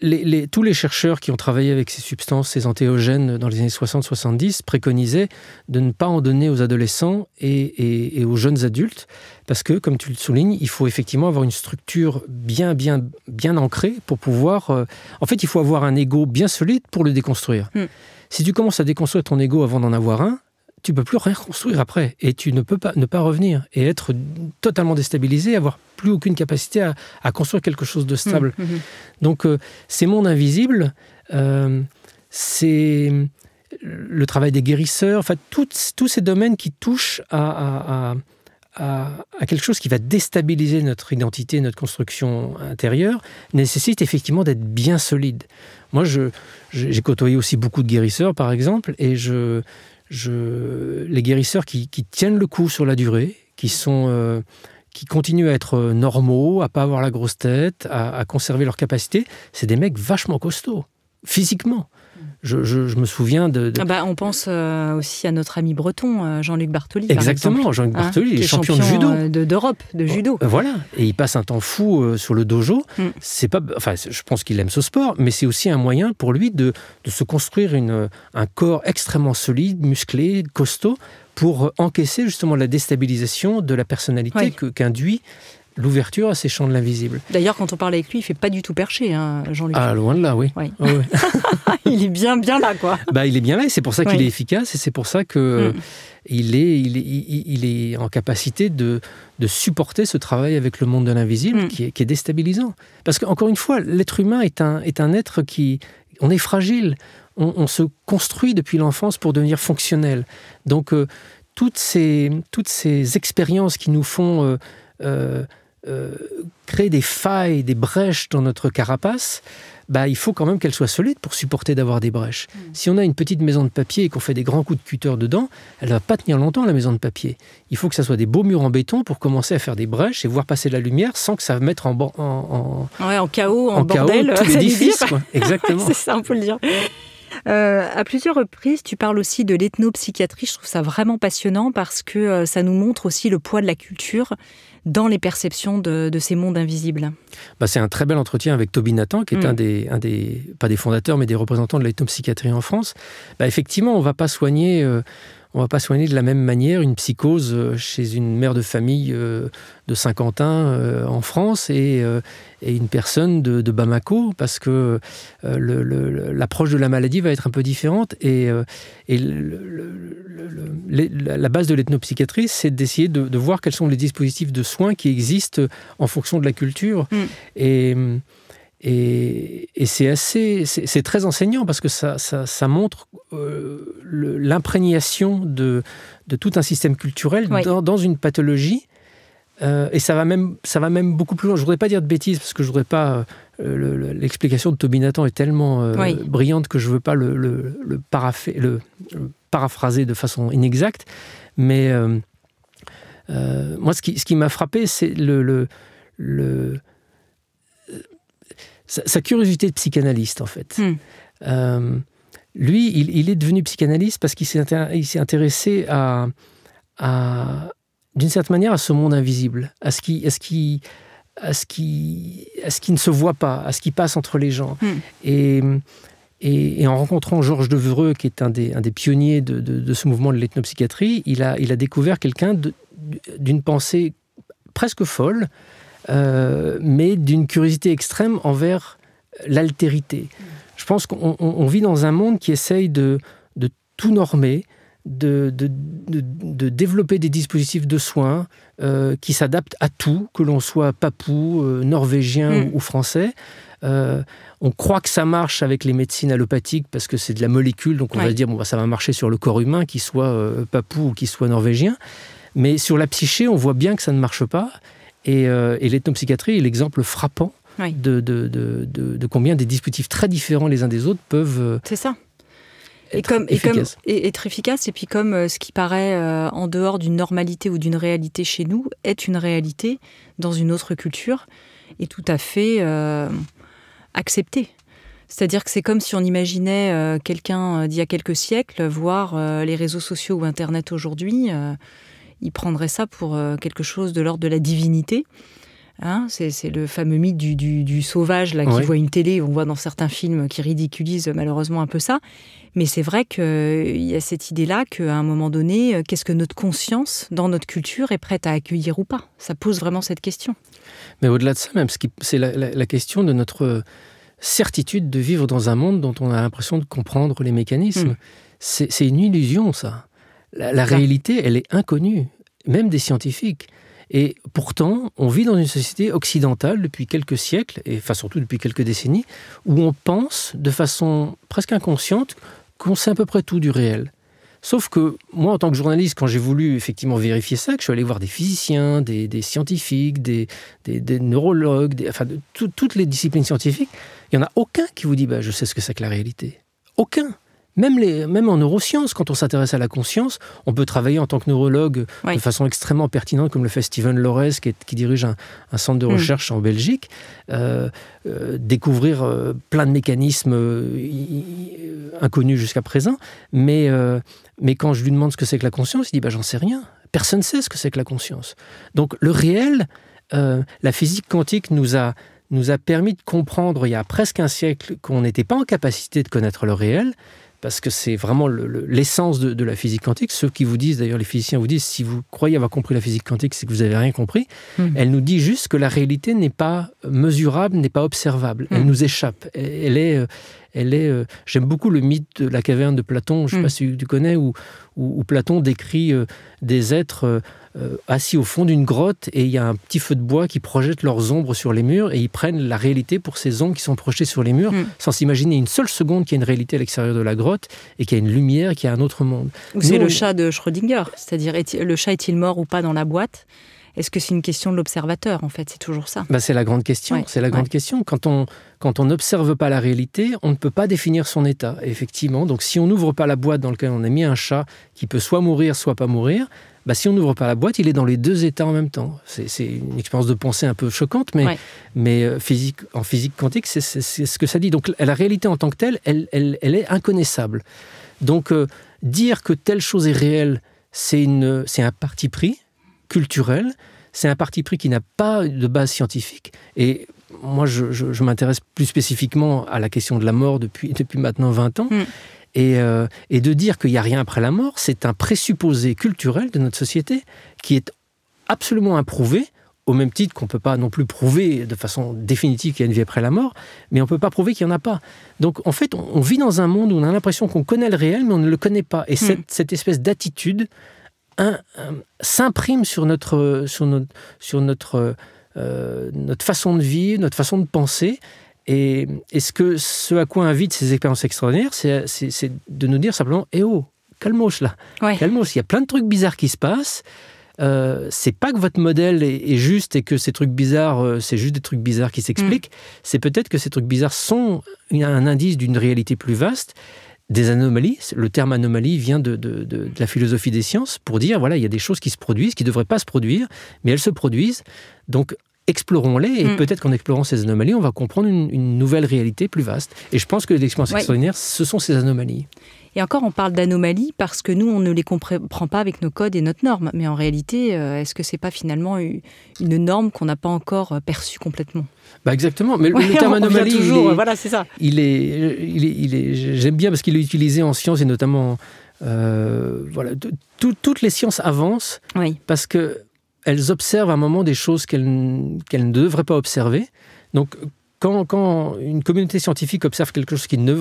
Tous les chercheurs qui ont travaillé avec ces substances, ces antéogènes dans les années 60-70 préconisaient de ne pas en donner aux adolescents et aux jeunes adultes parce que, comme tu le soulignes, il faut effectivement avoir une structure bien ancrée pour pouvoir... En fait, il faut avoir un ego bien solide pour le déconstruire. Si tu commences à déconstruire ton ego avant d'en avoir un, tu ne peux plus rien reconstruire après. Et tu ne peux pas ne pas revenir et être totalement déstabilisé, avoir plus aucune capacité à construire quelque chose de stable. Donc, ces mondes invisibles, c'est le travail des guérisseurs, enfin, tous ces domaines qui touchent à quelque chose qui va déstabiliser notre identité, notre construction intérieure, nécessitent effectivement d'être bien solides. Moi, j'ai côtoyé aussi beaucoup de guérisseurs, par exemple, et les guérisseurs qui tiennent le coup sur la durée, qui continuent à être normaux, à pas avoir la grosse tête, à conserver leur capacité, c'est des mecs vachement costauds, physiquement. Je me souviens on pense aussi à notre ami breton, Jean-Luc Bartoli. Exactement, Jean-Luc Bartoli, il est champion de judo. d'Europe, de judo. Voilà, et il passe un temps fou sur le dojo. C'est pas, je pense qu'il aime ce sport, mais c'est aussi un moyen pour lui de se construire un corps extrêmement solide, musclé, costaud, pour encaisser justement la déstabilisation de la personnalité qu'induit l'ouverture à ces champs de l'invisible. D'ailleurs, quand on parle avec lui, il ne fait pas du tout perché, Jean-Luc. Ah, loin de là, oui. Ouais. Il est bien là, quoi. Il est bien là, et c'est pour ça qu'il est efficace, et c'est pour ça qu'il est en capacité de supporter ce travail avec le monde de l'invisible qui est déstabilisant. Parce qu'encore une fois, l'être humain est un être on est fragile. On se construit depuis l'enfance pour devenir fonctionnel. Donc, toutes ces expériences qui nous font... créer des failles, des brèches dans notre carapace, il faut quand même qu'elle soit solide pour supporter d'avoir des brèches. Si on a une petite maison de papier et qu'on fait des grands coups de cutter dedans, elle ne va pas tenir longtemps, la maison de papier. Il faut que ça soit des beaux murs en béton pour commencer à faire des brèches et voir passer la lumière sans que ça mette en chaos, en bordel, tout l'édifice. Exactement. C'est ça, on peut le dire. À plusieurs reprises, tu parles aussi de l'ethnopsychiatrie. Je trouve ça vraiment passionnant parce que ça nous montre aussi le poids de la culture dans les perceptions de ces mondes invisibles. C'est un très bel entretien avec Toby Nathan, qui est un des pas des fondateurs, mais des représentants de l'ethnopsychiatrie en France. Effectivement, on ne va pas soigner de la même manière une psychose chez une mère de famille de Saint-Quentin en France et une personne de Bamako, parce que l'approche de la maladie va être un peu différente. Et la base de l'ethnopsychiatrie, c'est d'essayer de voir quels sont les dispositifs de soins qui existent en fonction de la culture. Et c'est très enseignant parce que ça montre l'imprégnation de tout un système culturel dans une pathologie. Et ça va même beaucoup plus loin. Je ne voudrais pas dire de bêtises parce que je voudrais pas... l'explication de Toby Nathan est tellement brillante que je ne veux pas le paraphraser de façon inexacte. Mais moi, ce qui m'a frappé, c'est sa curiosité de psychanalyste, en fait. lui, il est devenu psychanalyste parce qu'il s'est intéressé d'une certaine manière à ce monde invisible, à ce qui ne se voit pas, à ce qui passe entre les gens. Et en rencontrant Georges Devereux, qui est un des pionniers de ce mouvement de l'ethnopsychiatrie, il a découvert quelqu'un d'une pensée presque folle, mais d'une curiosité extrême envers l'altérité. Je pense qu'on vit dans un monde qui essaye de tout normer, de développer des dispositifs de soins qui s'adaptent à tout, que l'on soit papou, norvégien ou français. On croit que ça marche avec les médecines allopathiques parce que c'est de la molécule, donc on va se dire ça va marcher sur le corps humain, qu'il soit papou ou qu'il soit norvégien. Mais sur la psyché, on voit bien que ça ne marche pas. Et l'ethnopsychiatrie est l'exemple frappant de combien des dispositifs très différents les uns des autres peuvent être efficaces. Être efficace. Et puis comme ce qui paraît en dehors d'une normalité ou d'une réalité chez nous est une réalité dans une autre culture et tout à fait acceptée. C'est-à-dire que c'est comme si on imaginait quelqu'un d'il y a quelques siècles voir les réseaux sociaux ou Internet aujourd'hui. Il prendrait ça pour quelque chose de l'ordre de la divinité. Hein, c'est le fameux mythe du sauvage là, qui voit une télé. On voit dans certains films qui ridiculisent malheureusement un peu ça. Mais c'est vrai qu'il y a cette idée-là qu'à un moment donné, qu'est-ce que notre conscience, dans notre culture, est prête à accueillir ou pas ? Ça pose vraiment cette question. Mais au-delà de ça, même, c'est la question de notre certitude de vivre dans un monde dont on a l'impression de comprendre les mécanismes. C'est une illusion, ça. La réalité, elle est inconnue, même des scientifiques. Et pourtant, on vit dans une société occidentale depuis quelques siècles, et enfin surtout depuis quelques décennies, où on pense de façon presque inconsciente qu'on sait à peu près tout du réel. Sauf que moi, en tant que journaliste, quand j'ai voulu effectivement vérifier ça, que je suis allé voir des physiciens, des scientifiques, des neurologues, toutes les disciplines scientifiques, il n'y en a aucun qui vous dit je sais ce que c'est que la réalité. Aucun. Même en neurosciences, quand on s'intéresse à la conscience, on peut travailler en tant que neurologue de façon extrêmement pertinente, comme le fait Steven Lorez, qui dirige un centre de recherche en Belgique, découvrir plein de mécanismes inconnus jusqu'à présent. Mais quand je lui demande ce que c'est que la conscience, il dit j'en sais rien. Personne ne sait ce que c'est que la conscience. Donc le réel, la physique quantique nous a permis de comprendre il y a presque un siècle qu'on n'était pas en capacité de connaître le réel, parce que c'est vraiment l'essence de la physique quantique. Ceux qui vous disent, d'ailleurs les physiciens vous disent, si vous croyez avoir compris la physique quantique, c'est que vous n'avez rien compris. Elle nous dit juste que la réalité n'est pas mesurable, n'est pas observable. Elle nous échappe. Elle est j'aime beaucoup le mythe de la caverne de Platon, je ne sais pas si tu connais, où Platon décrit des êtres assis au fond d'une grotte et il y a un petit feu de bois qui projette leurs ombres sur les murs et ils prennent la réalité pour ces ombres qui sont projetées sur les murs sans s'imaginer une seule seconde qu'il y a une réalité à l'extérieur de la grotte et qu'il y a une lumière, qu'il y a un autre monde. Ou c'est le chat de Schrödinger, c'est-à-dire le chat est-il mort ou pas dans la boîte ? Est-ce que c'est une question de l'observateur, en fait ? C'est toujours ça. C'est la grande question. C'est la grande question. Quand on n'observe pas la réalité, on ne peut pas définir son état. Et effectivement, donc si on n'ouvre pas la boîte dans laquelle on a mis un chat qui peut soit mourir, soit pas mourir, si on n'ouvre pas la boîte, il est dans les deux états en même temps. C'est une expérience de pensée un peu choquante, mais en physique quantique, c'est ce que ça dit. Donc la réalité en tant que telle, elle est inconnaissable. Donc dire que telle chose est réelle, c'est un parti pris culturel, c'est un parti pris qui n'a pas de base scientifique. Et moi, je m'intéresse plus spécifiquement à la question de la mort depuis maintenant 20 ans. Et de dire qu'il n'y a rien après la mort, c'est un présupposé culturel de notre société qui est absolument improuvé, au même titre qu'on ne peut pas non plus prouver de façon définitive qu'il y a une vie après la mort, mais on ne peut pas prouver qu'il n'y en a pas. Donc en fait, on vit dans un monde où on a l'impression qu'on connaît le réel, mais on ne le connaît pas. Et cette espèce d'attitude s'imprime sur notre façon de vivre, notre façon de penser. Et ce à quoi invitent ces expériences extraordinaires, c'est de nous dire simplement « Eh oh, calmos là, calmos, il y a plein de trucs bizarres qui se passent. C'est pas que votre modèle est juste et que ces trucs bizarres, c'est juste des trucs bizarres qui s'expliquent. C'est peut-être que ces trucs bizarres sont un indice d'une réalité plus vaste. » Des anomalies, le terme anomalie vient de la philosophie des sciences pour dire, voilà, il y a des choses qui se produisent, qui ne devraient pas se produire, mais elles se produisent. Donc, explorons-les, et peut-être qu'en explorant ces anomalies, on va comprendre une nouvelle réalité plus vaste. Et je pense que l'expérience extraordinaire, ce sont ces anomalies. Et encore, on parle d'anomalies parce que nous, on ne les comprend pas avec nos codes et notre norme. Mais en réalité, est-ce que c'est pas finalement une norme qu'on n'a pas encore perçue complètement ? Exactement. Mais le terme anomalie, voilà, c'est ça. J'aime bien parce qu'il est utilisé en sciences et notamment, toutes les sciences avancent parce qu'elles observent à un moment des choses qu'elles ne devraient pas observer. Donc, quand une communauté scientifique observe quelque chose qui ne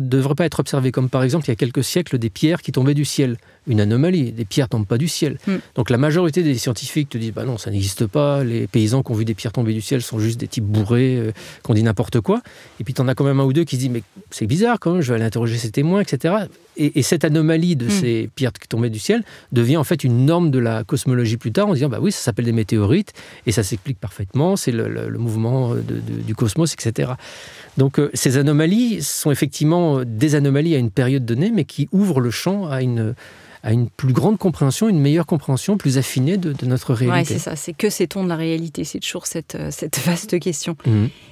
devrait pas être observé, comme par exemple, il y a quelques siècles, des pierres qui tombaient du ciel. Une anomalie, des pierres ne tombent pas du ciel. Donc la majorité des scientifiques te disent non, ça n'existe pas, les paysans qui ont vu des pierres tomber du ciel sont juste des types bourrés, qui ont dit n'importe quoi. Et puis tu en as quand même un ou deux qui se disent mais c'est bizarre quand même, je vais aller interroger ces témoins, etc. Et cette anomalie de ces pierres qui tombaient du ciel devient en fait une norme de la cosmologie plus tard, en disant oui, ça s'appelle des météorites, et ça s'explique parfaitement, c'est le mouvement du cosmos, etc. Donc ces anomalies sont effectivement des anomalies à une période donnée, mais qui ouvrent le champ à une plus grande compréhension, une meilleure compréhension, plus affinée de notre réalité. Oui, c'est ça. C'est que sait-on de la réalité ? C'est toujours cette vaste question.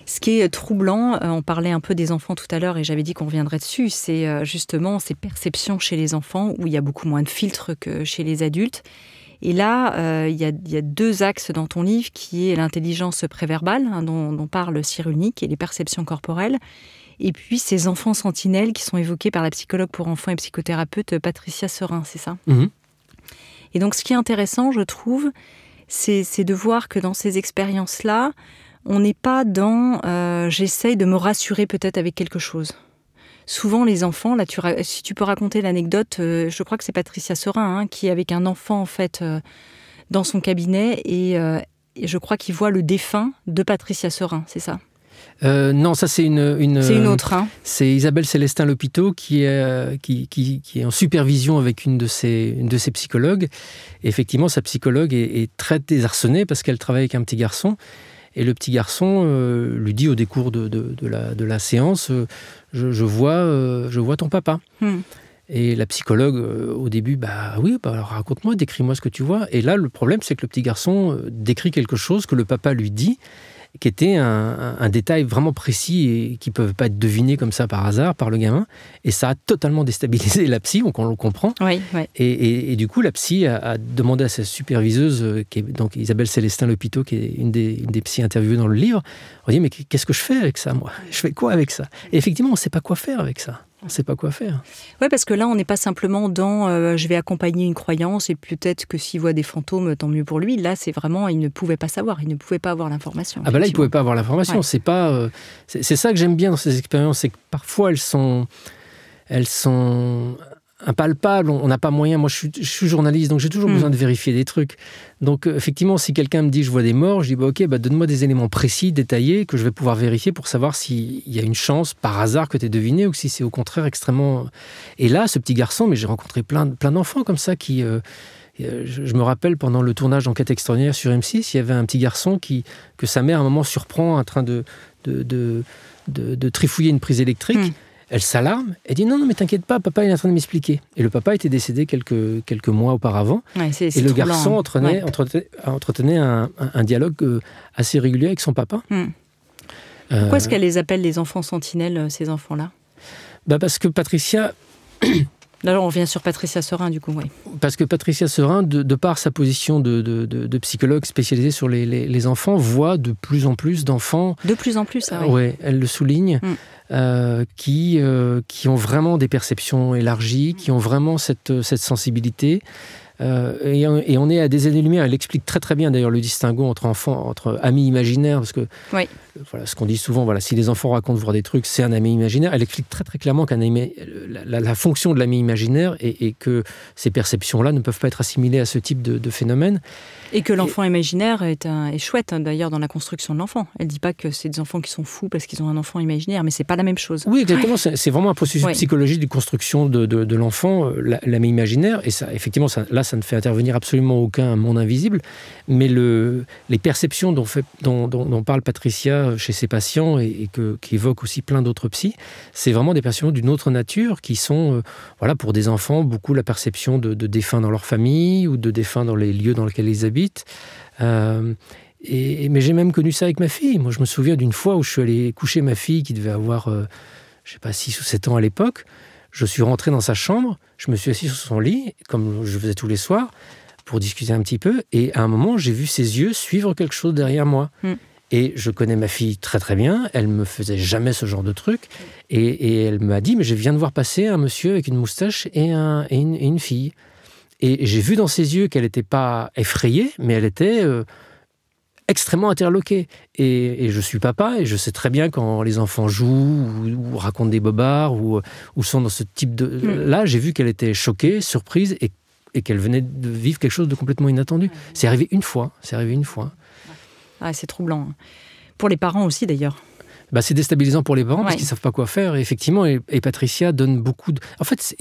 Ce qui est troublant, on parlait un peu des enfants tout à l'heure et j'avais dit qu'on reviendrait dessus, c'est justement ces perceptions chez les enfants où il y a beaucoup moins de filtres que chez les adultes. Et là, il y a deux axes dans ton livre qui est l'intelligence préverbale, dont parle Cyrulnik, et les perceptions corporelles. Et puis ces enfants sentinelles qui sont évoqués par la psychologue pour enfants et psychothérapeute Patricia Serin, c'est ça ? Et donc ce qui est intéressant, je trouve, c'est de voir que dans ces expériences-là, on n'est pas dans j'essaye de me rassurer peut-être avec quelque chose. Souvent les enfants, là, si tu peux raconter l'anecdote, je crois que c'est Patricia Serin qui est avec un enfant en fait dans son cabinet et je crois qu'il voit le défunt de Patricia Serin, c'est ça ? Non, ça c'est c'est une autre. C'est Isabelle Célestin Lopiteau qui est en supervision avec une de ses psychologues. Et effectivement, sa psychologue est très désarçonnée parce qu'elle travaille avec un petit garçon. Et le petit garçon lui dit au décours de la séance, je vois ton papa. Et la psychologue, au début, alors raconte-moi, décris-moi ce que tu vois. Et là, le problème, c'est que le petit garçon décrit quelque chose que le papa lui dit, qui était un détail vraiment précis et qui ne peut pas être deviné comme ça par hasard par le gamin. Et ça a totalement déstabilisé la psy, donc on le comprend. Oui. Et du coup, la psy a demandé à sa superviseuse, qui est donc Isabelle Célestin Lopiteau, qui est une des psys interviewées dans le livre, on dit mais qu'est-ce que je fais avec ça, moi ? Je fais quoi avec ça ? Et effectivement, on ne sait pas quoi faire avec ça. On ne sait pas quoi faire. Oui, parce que là, on n'est pas simplement dans je vais accompagner une croyance et peut-être que s'il voit des fantômes, tant mieux pour lui. Là, c'est vraiment, il ne pouvait pas savoir, il ne pouvait pas avoir l'information. Là, il ne pouvait pas avoir l'information. Ouais. C'est ça que j'aime bien dans ces expériences, c'est que parfois, elles sont impalpable, on n'a pas moyen. Moi, je suis journaliste, donc j'ai toujours besoin de vérifier des trucs. Donc, effectivement, si quelqu'un me dit je vois des morts, je dis ok, donne-moi des éléments précis, détaillés, que je vais pouvoir vérifier pour savoir s'il y a une chance par hasard que tu aies deviné ou si c'est au contraire extrêmement. Et là, ce petit garçon, mais j'ai rencontré plein d'enfants comme ça qui. Je me rappelle pendant le tournage d'Enquête extraordinaire sur M6, il y avait un petit garçon que sa mère à un moment surprend en train de trifouiller une prise électrique. Elle s'alarme, elle dit non mais t'inquiète pas, papa il est en train de m'expliquer. Et le papa était décédé quelques mois auparavant. Et le garçon entretenait un dialogue assez régulier avec son papa. Pourquoi est-ce qu'elle les appelle les enfants sentinelles, ces enfants-là ? Parce que Patricia... Là, on revient sur Patricia Serin, du coup, oui. Parce que Patricia Serin, de par sa position de psychologue spécialisée sur les enfants, voit de plus en plus d'enfants... De plus en plus, ah oui. Oui, elle le souligne. Qui ont vraiment des perceptions élargies, qui ont vraiment cette sensibilité. Et on est à des années-lumière. Elle explique très très bien d'ailleurs le distinguo entre enfants, entre amis imaginaires, parce que voilà, ce qu'on dit souvent, voilà, si les enfants racontent voir des trucs, c'est un ami imaginaire. Elle explique très très clairement la fonction de l'ami imaginaire et que ces perceptions-là ne peuvent pas être assimilées à ce type de phénomène. Et que l'enfant imaginaire est chouette, d'ailleurs, dans la construction de l'enfant. Elle ne dit pas que c'est des enfants qui sont fous parce qu'ils ont un enfant imaginaire, mais ce n'est pas la même chose. Oui, exactement. C'est vraiment un processus psychologique de construction de l'enfant, l'ami imaginaire. Et ça, effectivement, ça ne fait intervenir absolument aucun monde invisible. Mais les perceptions dont parle Patricia chez ses patients et qui évoquent aussi plein d'autres psys, c'est vraiment des perceptions d'une autre nature qui sont, pour des enfants, beaucoup la perception de défunts dans leur famille ou de défunts dans les lieux dans lesquels ils habitent. Mais j'ai même connu ça avec ma fille. Moi, je me souviens d'une fois où je suis allé coucher ma fille qui devait avoir, je sais pas, 6 ou 7 ans à l'époque. Je suis rentré dans sa chambre, je me suis assis sur son lit, comme je faisais tous les soirs, pour discuter un petit peu. Et à un moment, j'ai vu ses yeux suivre quelque chose derrière moi. Et je connais ma fille très très bien, elle me faisait jamais ce genre de truc. Et elle m'a dit, mais je viens de voir passer un monsieur avec une moustache et une fille. Et j'ai vu dans ses yeux qu'elle n'était pas effrayée, mais elle était extrêmement interloquée. Et je suis papa, et je sais très bien quand les enfants jouent, ou racontent des bobards, ou sont dans ce type de... Là, j'ai vu qu'elle était choquée, surprise, et qu'elle venait de vivre quelque chose de complètement inattendu. C'est arrivé une fois. Ah, c'est troublant. Pour les parents aussi, d'ailleurs. C'est déstabilisant pour les parents parce qu'ils ne savent pas quoi faire. Et effectivement, et Patricia donne beaucoup de... En fait,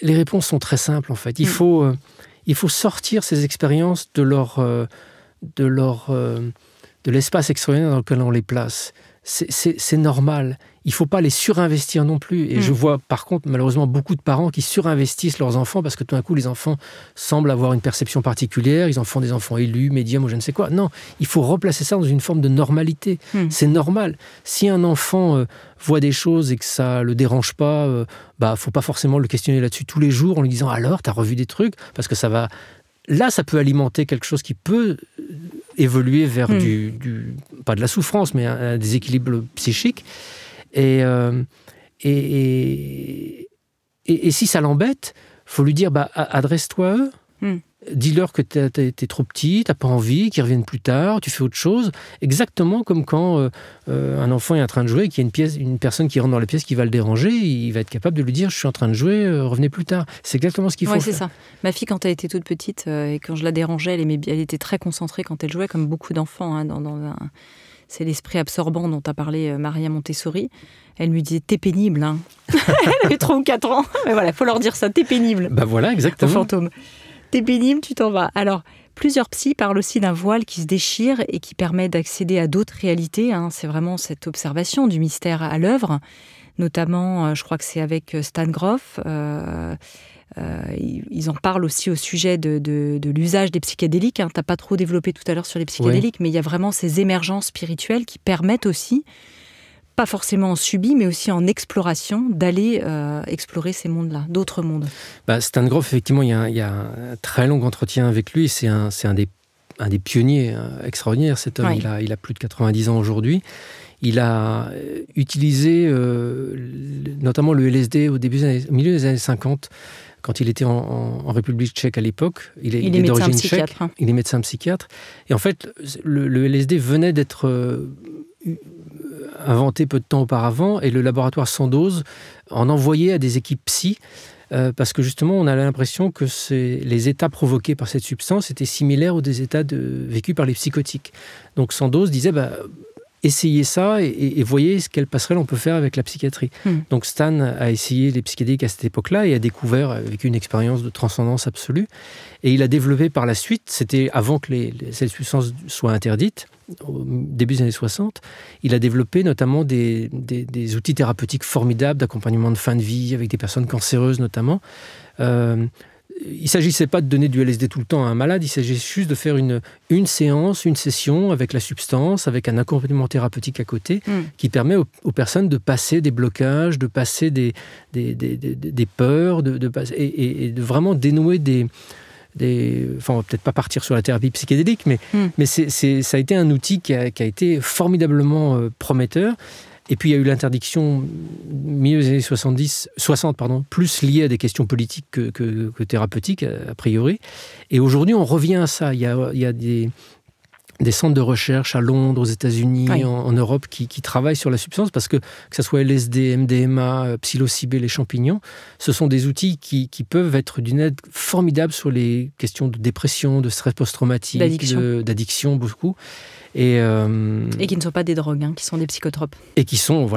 les réponses sont très simples, en fait. Il faut sortir ces expériences de l'espace extraordinaire dans lequel on les place. C'est normal. Il ne faut pas les surinvestir non plus. Et je vois, par contre, malheureusement, beaucoup de parents qui surinvestissent leurs enfants parce que tout d'un coup, les enfants semblent avoir une perception particulière. Ils en font des enfants élus, médiums ou je ne sais quoi. Non, il faut replacer ça dans une forme de normalité. C'est normal. Si un enfant voit des choses et que ça ne le dérange pas, faut pas forcément le questionner là-dessus tous les jours en lui disant « Alors, tu as revu des trucs ?» Parce que ça va... Là, ça peut alimenter quelque chose qui peut évoluer vers pas de la souffrance, mais un déséquilibre psychique. Et si ça l'embête, il faut lui dire adresse-toi à eux. Dis-leur que t'es trop petit, t'as pas envie, qu'ils reviennent plus tard, tu fais autre chose. Exactement comme quand un enfant est en train de jouer et qu'il y a une personne qui rentre dans la pièce qui va le déranger, il va être capable de lui dire « je suis en train de jouer, revenez plus tard ». C'est exactement ce qu'il faut faire. C'est ça. Ma fille, quand elle était toute petite et quand je la dérangeais, elle était très concentrée quand elle jouait, comme beaucoup d'enfants. C'est l'esprit absorbant dont a parlé Maria Montessori. Elle lui disait « t'es pénible ». Elle avait 3 ou 4 ans. Mais voilà, il faut leur dire ça, « t'es pénible ». Voilà, exactement. Au fantôme. T'es pénible, tu t'en vas. Alors, plusieurs psys parlent aussi d'un voile qui se déchire et qui permet d'accéder à d'autres réalités. C'est vraiment cette observation du mystère à l'œuvre. Notamment, je crois que c'est avec Stan Grof. Ils en parlent aussi au sujet de l'usage des psychédéliques. T'as pas trop développé tout à l'heure sur les psychédéliques, mais il y a vraiment ces émergences spirituelles qui permettent aussi, pas forcément en subi, mais aussi en exploration, d'aller explorer ces mondes-là, d'autres mondes. Stan Grof, effectivement, il y a un très long entretien avec lui. C'est un des pionniers extraordinaires, cet homme. Il a plus de 90 ans aujourd'hui. Il a utilisé notamment le LSD au milieu des années 50, quand il était en République tchèque à l'époque. Il est d'origine tchèque. Il est médecin psychiatre. Et en fait, le LSD venait d'être... inventé peu de temps auparavant, et le laboratoire Sandoz en envoyait à des équipes psy, parce que justement, on a l'impression que les états provoqués par cette substance étaient similaires aux des états vécus par les psychotiques. Donc Sandoz disait, essayez ça et voyez quelle passerelle on peut faire avec la psychiatrie. Donc Stan a essayé les psychédéliques à cette époque-là et a découvert, avec une expérience de transcendance absolue, et il a développé par la suite, c'était avant que ces substances soient interdites, au début des années 60, il a développé notamment des outils thérapeutiques formidables d'accompagnement de fin de vie avec des personnes cancéreuses notamment. Il ne s'agissait pas de donner du LSD tout le temps à un malade, il s'agissait juste de faire une séance, une session avec la substance, avec un accompagnement thérapeutique à côté, qui permet aux personnes de passer des blocages, de passer des peurs, et de vraiment dénouer on va peut-être pas partir sur la thérapie psychédélique, mais ça a été un outil qui a été formidablement prometteur. Et puis il y a eu l'interdiction milieu des années 60, plus liée à des questions politiques que thérapeutiques, a priori. Et aujourd'hui, on revient à ça. Il y a des centres de recherche à Londres, aux États-Unis, en Europe, qui travaillent sur la substance, parce que ce soit LSD, MDMA, psilocybé, les champignons, ce sont des outils qui peuvent être d'une aide formidable sur les questions de dépression, de stress post-traumatique, d'addiction beaucoup. Et qui ne sont pas des drogues, qui sont des psychotropes. Et qui sont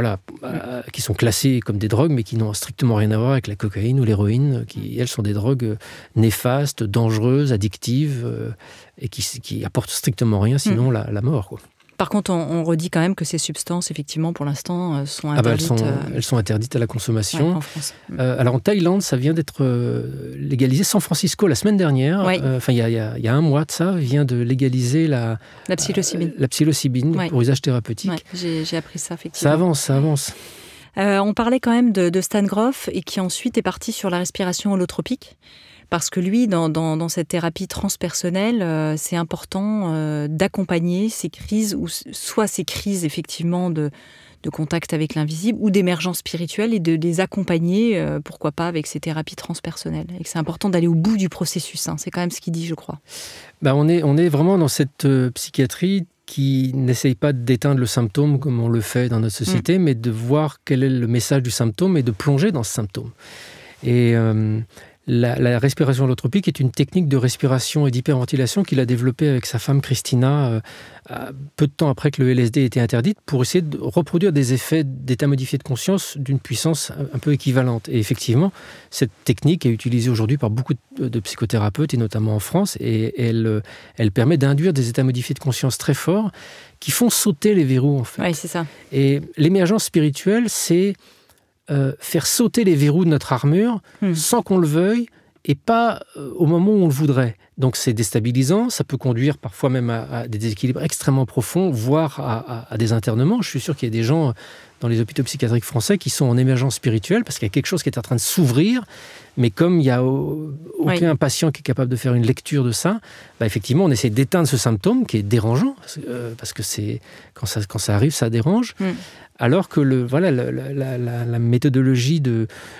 classés comme des drogues, mais qui n'ont strictement rien à voir avec la cocaïne ou l'héroïne, qui, elles, sont des drogues néfastes, dangereuses, addictives, et qui apportent strictement rien, sinon la mort, quoi. Par contre, on redit quand même que ces substances, effectivement, pour l'instant, sont interdites. Elles sont interdites à la consommation. Ouais, en France. Alors en Thaïlande, ça vient d'être légalisé. San Francisco, la semaine dernière, il y a un mois de ça, vient de légaliser la psilocybine. La psilocybine pour usage thérapeutique. Ouais, j'ai appris ça, effectivement. Ça avance. On parlait quand même de Stan Grof, et qui ensuite est parti sur la respiration holotropique. Parce que lui, dans cette thérapie transpersonnelle, c'est important d'accompagner ces crises, ou soit ces crises effectivement de contact avec l'invisible, ou d'émergence spirituelle, et de les accompagner, pourquoi pas, avec ces thérapies transpersonnelles. Et que c'est important d'aller au bout du processus. C'est quand même ce qu'il dit, je crois. On est vraiment dans cette psychiatrie qui n'essaye pas d'éteindre le symptôme comme on le fait dans notre société, mais de voir quel est le message du symptôme et de plonger dans ce symptôme. Et la respiration holotropique est une technique de respiration et d'hyperventilation qu'il a développée avec sa femme Christina peu de temps après que le LSD ait été interdit, pour essayer de reproduire des effets d'état modifié de conscience d'une puissance un peu équivalente. Et effectivement, cette technique est utilisée aujourd'hui par beaucoup de psychothérapeutes, et notamment en France, et elle permet d'induire des états modifiés de conscience très forts qui font sauter les verrous, en fait. Oui, c'est ça. Et l'émergence spirituelle, c'est faire sauter les verrous de notre armure sans qu'on le veuille, et pas au moment où on le voudrait. Donc c'est déstabilisant, ça peut conduire parfois même à des déséquilibres extrêmement profonds, voire à des internements. Je suis sûr qu'il y a des gens dans les hôpitaux psychiatriques français qui sont en émergence spirituelle parce qu'il y a quelque chose qui est en train de s'ouvrir, mais comme il n'y a aucun patient qui est capable de faire une lecture de ça, effectivement on essaie d'éteindre ce symptôme qui est dérangeant, parce que quand ça arrive, ça dérange. Alors que la méthodologie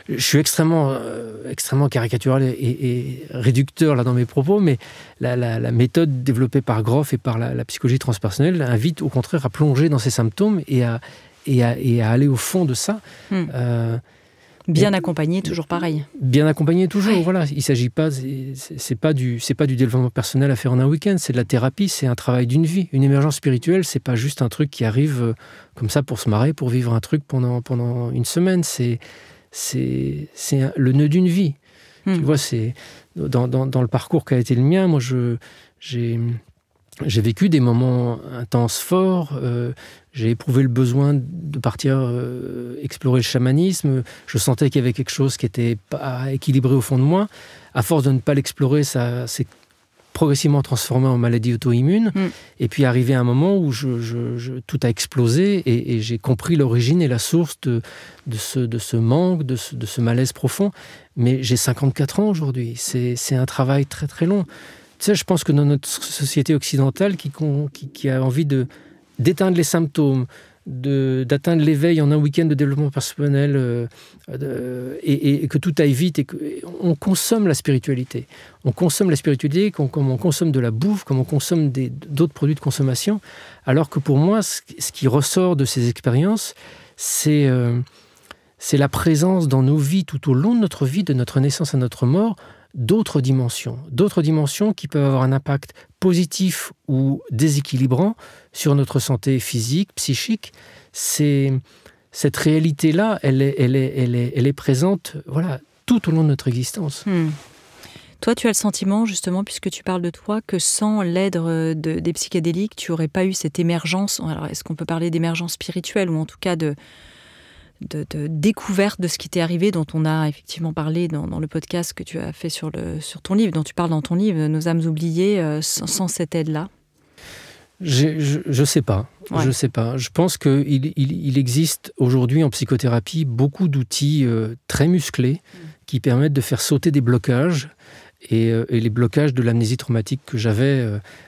je suis extrêmement caricatural et réducteur là dans mes propos, mais la méthode développée par Grof et par la psychologie transpersonnelle invite au contraire à plonger dans ces symptômes et à aller au fond de ça. Bien accompagné, toujours pareil. Bien accompagné, toujours, voilà. Il ne s'agit pas, c'est pas du développement personnel à faire en un week-end, c'est de la thérapie, c'est un travail d'une vie. Une émergence spirituelle, c'est pas juste un truc qui arrive comme ça pour se marrer, pour vivre un truc pendant une semaine. C'est le nœud d'une vie. Tu vois, c'est dans le parcours qui a été le mien, moi j'ai vécu des moments intenses forts, j'ai éprouvé le besoin de partir explorer le chamanisme, je sentais qu'il y avait quelque chose qui n'était pas équilibré au fond de moi. À force de ne pas l'explorer, ça s'est progressivement transformé en maladie auto-immune. Et puis arrivé à un moment où tout a explosé et j'ai compris l'origine et la source de ce manque, de ce malaise profond. Mais j'ai 54 ans aujourd'hui, c'est un travail très très long. Tu sais, je pense que dans notre société occidentale qui a envie d'éteindre les symptômes, d'atteindre l'éveil en un week-end de développement personnel et que tout aille vite, et on consomme la spiritualité. On consomme la spiritualité comme on consomme de la bouffe, comme on consomme d'autres produits de consommation, alors que pour moi, ce qui ressort de ces expériences, c'est la présence dans nos vies, tout au long de notre vie, de notre naissance à notre mort, d'autres dimensions qui peuvent avoir un impact positif ou déséquilibrant sur notre santé physique, psychique. Cette réalité-là, elle est présente, voilà, tout au long de notre existence. Toi, tu as le sentiment, justement, puisque tu parles de toi, que sans l'aide des psychédéliques, tu n'aurais pas eu cette émergence. Alors, est-ce qu'on peut parler d'émergence spirituelle, ou en tout cas de découverte de ce qui t'est arrivé, dont on a effectivement parlé dans le podcast que tu as fait sur ton livre, dont tu parles dans ton livre, Nos âmes oubliées, sans cette aide-là? Je sais pas. Ouais. Je sais pas. Je pense qu'il existe aujourd'hui en psychothérapie beaucoup d'outils très musclés qui permettent de faire sauter des blocages. Et les blocages de l'amnésie traumatique que j'avais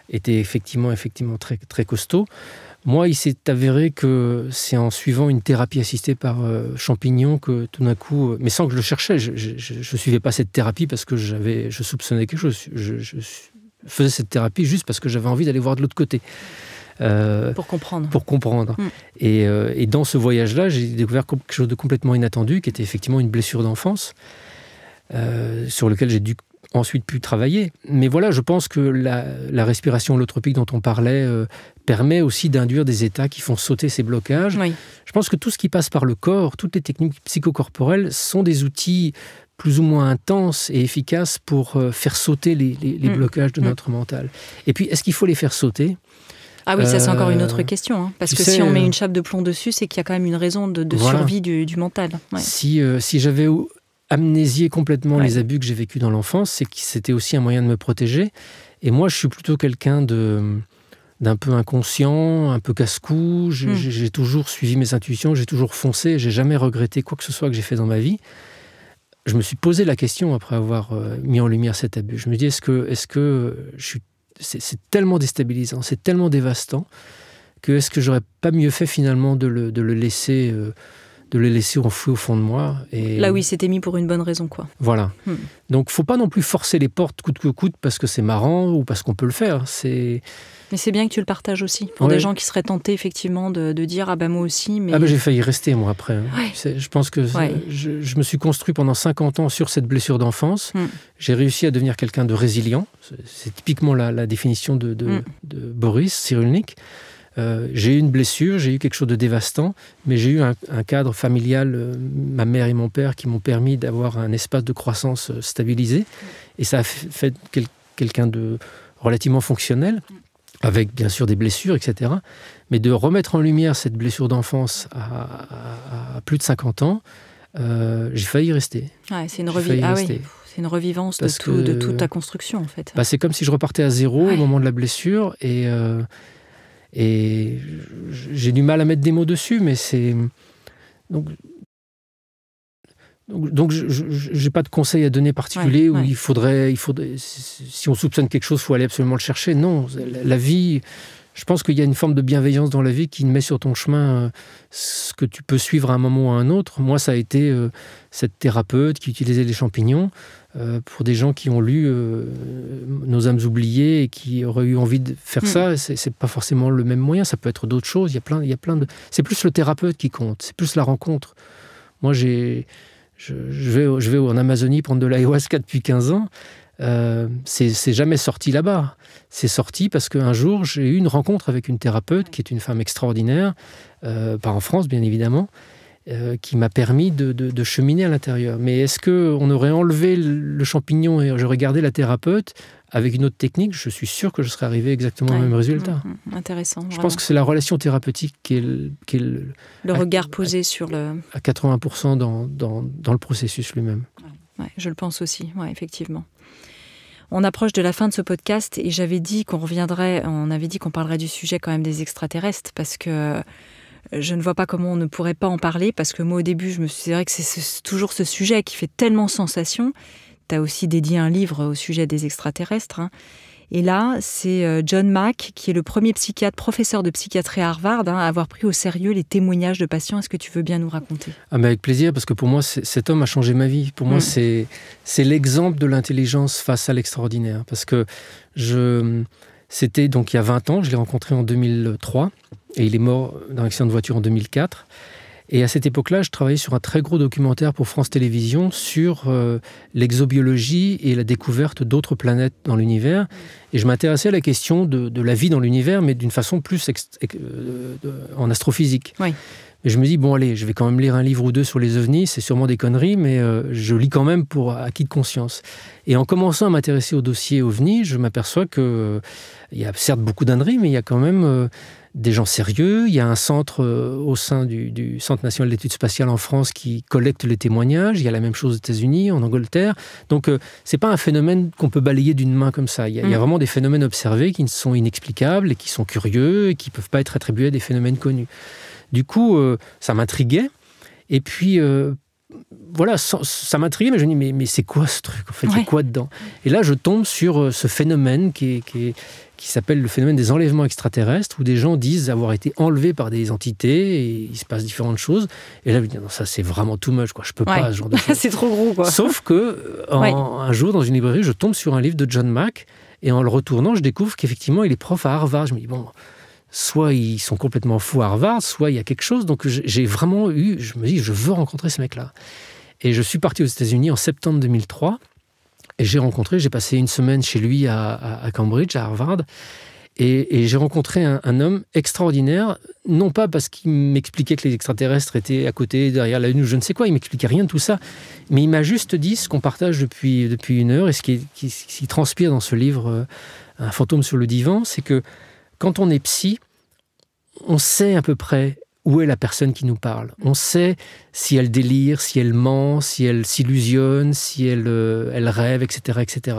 étaient effectivement très, très costauds. Moi, il s'est avéré que c'est en suivant une thérapie assistée par champignons que tout d'un coup, mais sans que je le cherchais, je ne suivais pas cette thérapie parce que je soupçonnais quelque chose. Je faisais cette thérapie juste parce que j'avais envie d'aller voir de l'autre côté. Pour comprendre. Pour comprendre. Et dans ce voyage-là, j'ai découvert quelque chose de complètement inattendu, qui était effectivement une blessure d'enfance, sur lequel j'ai ensuite pu travailler. Mais voilà, je pense que la respiration holotropique dont on parlait permet aussi d'induire des états qui font sauter ces blocages. Oui. Je pense que tout ce qui passe par le corps, toutes les techniques psychocorporelles sont des outils plus ou moins intenses et efficaces pour faire sauter les blocages de notre mental. Et puis, est-ce qu'il faut les faire sauter ? Ah oui, ça c'est encore une autre question. Hein, parce que si on met une chape de plomb dessus, c'est qu'il y a quand même une raison de survie du mental. Ouais. Si j'avais amnésié complètement les abus que j'ai vécus dans l'enfance, c'est que c'était aussi un moyen de me protéger. Et moi, je suis plutôt quelqu'un d'un peu inconscient, un peu casse-cou. J'ai toujours suivi mes intuitions, j'ai toujours foncé, j'ai jamais regretté quoi que ce soit que j'ai fait dans ma vie. Je me suis posé la question après avoir mis en lumière cet abus. Je me dis, est-ce que c'est tellement déstabilisant, c'est tellement dévastant, que est-ce que j'aurais pas mieux fait finalement de le laisser enfoui au fond de moi. Et là, oui, c'était mis pour une bonne raison, quoi. Voilà. Donc, faut pas non plus forcer les portes coûte que coûte parce que c'est marrant ou parce qu'on peut le faire. Mais c'est bien que tu le partages aussi, pour des gens qui seraient tentés effectivement de dire « Ah ben moi aussi ». Mais... j'ai failli rester moi après. Ouais. Je pense que je me suis construit pendant 50 ans sur cette blessure d'enfance. J'ai réussi à devenir quelqu'un de résilient. C'est typiquement la définition de Boris Cyrulnik. J'ai eu une blessure, j'ai eu quelque chose de dévastant, mais j'ai eu un cadre familial, ma mère et mon père, qui m'ont permis d'avoir un espace de croissance stabilisé. Et ça a fait quelqu'un de relativement fonctionnel, avec bien sûr des blessures, etc. Mais de remettre en lumière cette blessure d'enfance à plus de 50 ans, j'ai failli rester. Ouais, c'est une revivance de toute ta construction, en fait. C'est comme si je repartais à zéro au moment de la blessure, et j'ai du mal à mettre des mots dessus, mais c'est... Donc je n'ai pas de conseil à donner particulier où il faudrait, si on soupçonne quelque chose, il faut aller absolument le chercher. Non, la vie, je pense qu'il y a une forme de bienveillance dans la vie qui met sur ton chemin ce que tu peux suivre à un moment ou à un autre. Moi, ça a été cette thérapeute qui utilisait les champignons pour des gens qui ont lu Nos âmes oubliées et qui auraient eu envie de faire ça. C'est pas forcément le même moyen, ça peut être d'autres choses. Il y a plein de... C'est plus le thérapeute qui compte, c'est plus la rencontre. Moi, je vais en Amazonie prendre de l'ayahuasca depuis 15 ans. C'est jamais sorti là-bas. C'est sorti parce qu'un jour, j'ai eu une rencontre avec une thérapeute qui est une femme extraordinaire, pas en France, bien évidemment, qui m'a permis de cheminer à l'intérieur. Mais est-ce qu'on aurait enlevé le champignon et j'aurais gardé la thérapeute avec une autre technique? Je suis sûr que je serais arrivé exactement au même résultat. Intéressant. Je pense que c'est la relation thérapeutique qui est le regard posé sur le... À 80% dans le processus lui-même. Ouais, je le pense aussi, effectivement. On approche de la fin de ce podcast et j'avais dit qu'on parlerait du sujet quand même des extraterrestres parce que je ne vois pas comment on ne pourrait pas en parler parce que moi au début c'est vrai que c'est toujours ce sujet qui fait tellement sensation. Tu as aussi dédié un livre au sujet des extraterrestres. Hein. Et là, c'est John Mack, qui est le premier professeur de psychiatrie à Harvard, à avoir pris au sérieux les témoignages de patients. Est-ce que tu veux bien nous raconter ? Avec plaisir, parce que pour moi, cet homme a changé ma vie. Pour moi, c'est l'exemple de l'intelligence face à l'extraordinaire. Parce que c'était donc il y a 20 ans, je l'ai rencontré en 2003, et il est mort dans un accident de voiture en 2004. Et à cette époque-là, je travaillais sur un très gros documentaire pour France Télévisions sur l'exobiologie et la découverte d'autres planètes dans l'univers. Et je m'intéressais à la question de la vie dans l'univers, mais d'une façon plus en astrophysique. Oui. Et je me dis, bon allez, je vais quand même lire un livre ou deux sur les ovnis, c'est sûrement des conneries, mais je lis quand même pour acquis de conscience. Et en commençant à m'intéresser au dossier ovnis, je m'aperçois qu'il y a certes beaucoup d'âneries, mais il y a quand même... des gens sérieux. Il y a un centre au sein du Centre national d'études spatiales en France qui collecte les témoignages. Il y a la même chose aux États-Unis, en Angleterre. Donc, c'est pas un phénomène qu'on peut balayer d'une main comme ça. Il y a vraiment des phénomènes observés qui sont inexplicables et qui sont curieux et qui peuvent pas être attribués à des phénomènes connus. Du coup, ça m'intriguait. Et puis, voilà, ça m'intriguait, mais je me dis, mais c'est quoi ce truc ? En fait, il y a quoi dedans ? Et là, je tombe sur ce phénomène qui s'appelle le phénomène des enlèvements extraterrestres, où des gens disent avoir été enlevés par des entités et il se passe différentes choses. Et là, je me dis, non, ça, c'est vraiment too much, quoi. Je peux pas, ce genre de choses. C'est trop gros, quoi. Sauf que, un jour, dans une librairie, je tombe sur un livre de John Mack, et en le retournant, je découvre qu'effectivement, il est prof à Harvard. Je me dis, bon, soit ils sont complètement fous à Harvard, soit il y a quelque chose. Donc, j'ai vraiment je me dis, je veux rencontrer ce mec-là. Et je suis parti aux États-Unis en septembre 2003. Et j'ai passé une semaine chez lui à Cambridge, à Harvard, et j'ai rencontré un homme extraordinaire, non pas parce qu'il m'expliquait que les extraterrestres étaient à côté, derrière la Lune, ou je ne sais quoi, il m'expliquait rien de tout ça, mais il m'a juste dit ce qu'on partage depuis une heure, et ce qui transpire dans ce livre, Un fantôme sur le divan, c'est que quand on est psy, on sait à peu près où est la personne qui nous parle. On sait si elle délire, si elle ment, si elle s'illusionne, si elle rêve, etc., etc.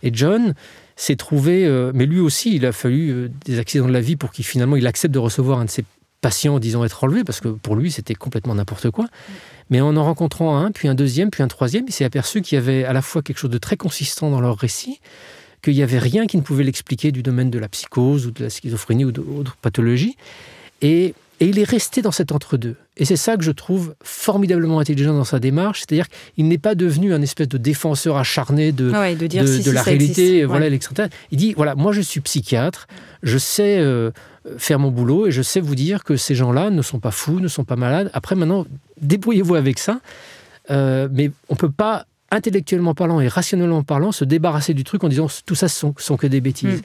Et John s'est trouvé... mais lui aussi, il a fallu des accidents de la vie pour qu'il finalement il accepte de recevoir un de ses patients disant être enlevé, parce que pour lui, c'était complètement n'importe quoi. Mais en rencontrant un, puis un deuxième, puis un troisième, il s'est aperçu qu'il y avait à la fois quelque chose de très consistant dans leur récit, qu'il n'y avait rien qui ne pouvait l'expliquer du domaine de la psychose ou de la schizophrénie ou d'autres pathologies. Et il est resté dans cet entre-deux. Et c'est ça que je trouve formidablement intelligent dans sa démarche, c'est-à-dire qu'il n'est pas devenu un espèce de défenseur acharné de la réalité. Voilà, il dit, voilà, moi je suis psychiatre, je sais faire mon boulot et je sais vous dire que ces gens-là ne sont pas fous, ne sont pas malades. Après, maintenant, débrouillez-vous avec ça. Mais on ne peut pas, intellectuellement parlant et rationnellement parlant, se débarrasser du truc en disant tout ça sont que des bêtises.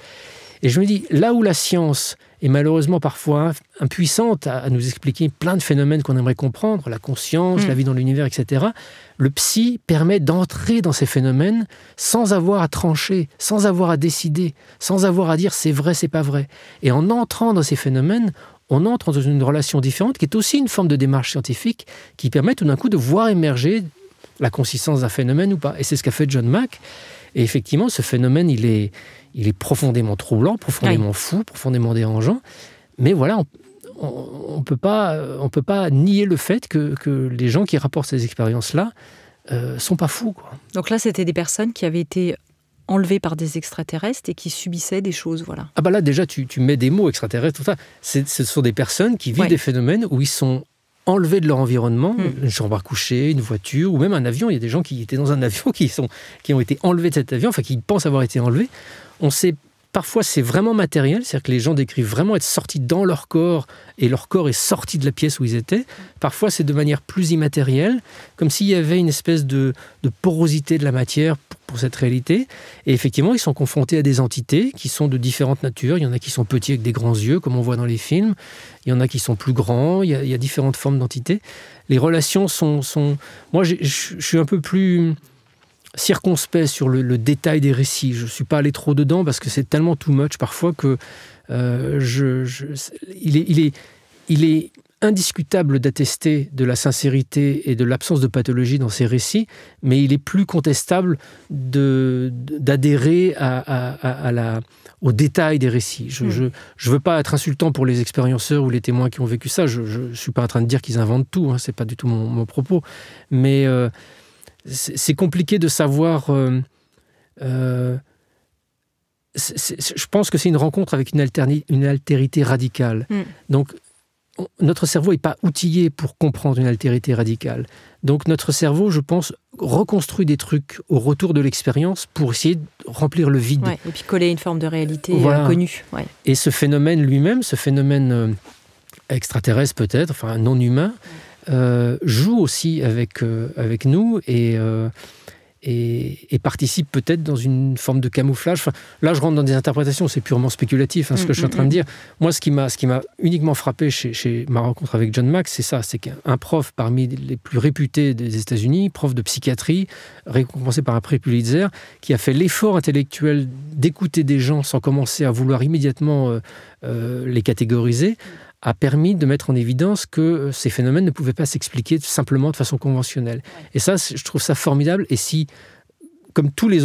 Et je me dis, là où la science est malheureusement parfois impuissante à nous expliquer plein de phénomènes qu'on aimerait comprendre, la conscience, la vie dans l'univers, etc., le psy permet d'entrer dans ces phénomènes sans avoir à trancher, sans avoir à décider, sans avoir à dire c'est vrai, c'est pas vrai. Et en entrant dans ces phénomènes, on entre dans une relation différente qui est aussi une forme de démarche scientifique qui permet tout d'un coup de voir émerger la consistance d'un phénomène ou pas. Et c'est ce qu'a fait John Mack. Et effectivement, ce phénomène, il est profondément troublant, profondément fou, profondément dérangeant. Mais voilà, on peut pas nier le fait que les gens qui rapportent ces expériences-là sont pas fous, quoi. Donc là, c'était des personnes qui avaient été enlevées par des extraterrestres et qui subissaient des choses, voilà. Ah bah là, déjà, tu mets des mots extraterrestres, tout ça. Ce sont des personnes qui vivent des phénomènes où ils sont enlevés de leur environnement, une chambre à coucher, une voiture, ou même un avion. Il y a des gens qui étaient dans un avion, qui ont été enlevés de cet avion, enfin qui pensent avoir été enlevés. On sait, parfois c'est vraiment matériel, c'est-à-dire que les gens décrivent vraiment être sortis dans leur corps, et leur corps est sorti de la pièce où ils étaient. Parfois c'est de manière plus immatérielle, comme s'il y avait une espèce de porosité de la matière pour cette réalité. Et effectivement, ils sont confrontés à des entités qui sont de différentes natures. Il y en a qui sont petits avec des grands yeux, comme on voit dans les films. Il y en a qui sont plus grands. Il y a différentes formes d'entités. Les relations sont... Moi, je suis un peu plus circonspect sur le détail des récits. Je ne suis pas allé trop dedans parce que c'est tellement too much parfois que il est indiscutable d'attester de la sincérité et de l'absence de pathologie dans ces récits, mais il est plus contestable d'adhérer au détail des récits. Je ne veux pas être insultant pour les expérienceurs ou les témoins qui ont vécu ça. Je ne suis pas en train de dire qu'ils inventent tout, hein, ce n'est pas du tout mon propos. Mais c'est compliqué de savoir... je pense que c'est une rencontre avec une altérité radicale. Donc, notre cerveau n'est pas outillé pour comprendre une altérité radicale. Donc notre cerveau, je pense, reconstruit des trucs au retour de l'expérience pour essayer de remplir le vide. Ouais, et puis coller une forme de réalité inconnue. Ouais. Et ce phénomène lui-même, ce phénomène extraterrestre peut-être, enfin non humain, joue aussi avec nous et participe peut-être dans une forme de camouflage. Enfin, là, je rentre dans des interprétations, c'est purement spéculatif, ce que je suis en train de dire. Moi, ce qui m'a uniquement frappé chez ma rencontre avec John Mack, c'est ça, c'est qu'un prof parmi les plus réputés des États-Unis, prof de psychiatrie, récompensé par un prix Pulitzer, qui a fait l'effort intellectuel d'écouter des gens sans commencer à vouloir immédiatement les catégoriser, a permis de mettre en évidence que ces phénomènes ne pouvaient pas s'expliquer simplement de façon conventionnelle. Et ça, je trouve ça formidable. Et si, comme tous les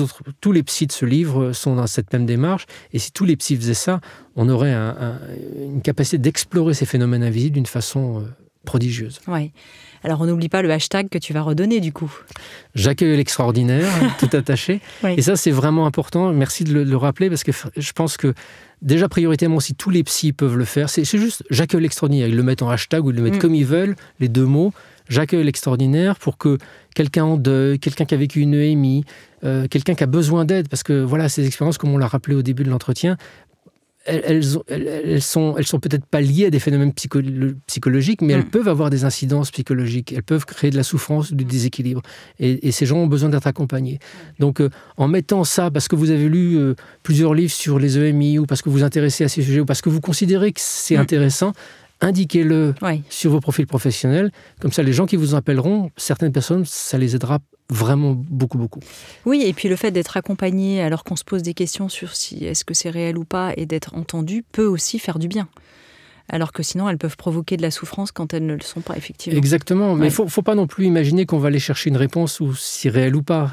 psys de ce livre sont dans cette même démarche, et si tous les psys faisaient ça, on aurait une capacité d'explorer ces phénomènes invisibles d'une façon prodigieuse. Oui. Alors, on n'oublie pas le hashtag que tu vas redonner, du coup. J'accueille l'extraordinaire, tout attaché. Oui. Et ça, c'est vraiment important. Merci de le rappeler, parce que je pense que déjà, prioritairement, si tous les psys peuvent le faire, c'est juste « j'accueille l'extraordinaire ». Ils le mettent en hashtag ou ils le mettent comme ils veulent, les deux mots. J'accueille l'extraordinaire pour que quelqu'un en deuil, quelqu'un qui a vécu une EMI, quelqu'un qui a besoin d'aide, parce que voilà, ces expériences, comme on l'a rappelé au début de l'entretien, elles sont peut-être pas liées à des phénomènes psychologiques, mais elles peuvent avoir des incidences psychologiques. Elles peuvent créer de la souffrance, du déséquilibre. Et ces gens ont besoin d'être accompagnés. Donc, en mettant ça, parce que vous avez lu plusieurs livres sur les EMI, ou parce que vous vous intéressez à ces sujets, ou parce que vous considérez que c'est intéressant, indiquez-le sur vos profils professionnels. Comme ça, les gens qui vous appelleront, certaines personnes, ça les aidera vraiment beaucoup, beaucoup. Oui, et puis le fait d'être accompagné alors qu'on se pose des questions sur si est-ce que c'est réel ou pas et d'être entendu peut aussi faire du bien. Alors que sinon, elles peuvent provoquer de la souffrance quand elles ne le sont pas, effectivement. Exactement, mais il ne faut pas non plus imaginer qu'on va aller chercher une réponse ou si réel ou pas.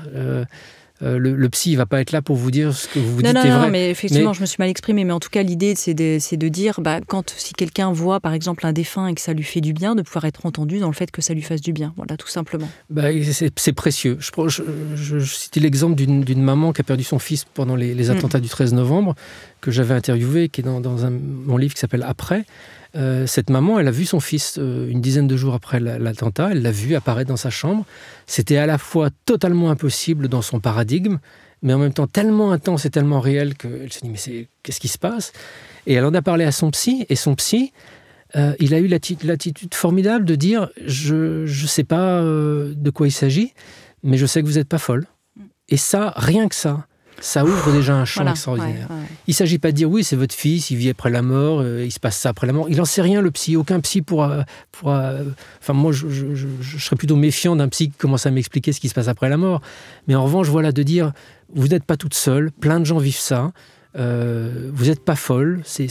Le psy, il ne va pas être là pour vous dire ce que vous dites est vrai. Non, mais effectivement, je me suis mal exprimée. Mais en tout cas, l'idée, c'est de dire, si quelqu'un voit, par exemple, un défunt et que ça lui fait du bien, de pouvoir être entendu dans le fait que ça lui fasse du bien. Voilà, tout simplement. C'est précieux. Je citais l'exemple d'une maman qui a perdu son fils pendant les attentats du 13 novembre, que j'avais interviewé, qui est dans mon livre qui s'appelle « Après ». Cette maman, elle a vu son fils une dizaine de jours après l'attentat, elle l'a vu apparaître dans sa chambre. C'était à la fois totalement impossible dans son paradigme, mais en même temps tellement intense et tellement réel qu'elle s'est dit « mais qu'est-ce qui se passe ?» Et elle en a parlé à son psy, et son psy, il a eu l'attitude formidable de dire « je ne sais pas de quoi il s'agit, mais je sais que vous n'êtes pas folle. » Et ça, rien que ça ouvre déjà un champ extraordinaire. Il ne s'agit pas de dire, oui, c'est votre fils, il vit après la mort, il se passe ça après la mort. Il n'en sait rien, le psy. Aucun psy pourra... Enfin, moi, je serais plutôt méfiant d'un psy qui commence à m'expliquer ce qui se passe après la mort. Mais en revanche, voilà, de dire, vous n'êtes pas toute seule, plein de gens vivent ça, vous n'êtes pas folle, c'est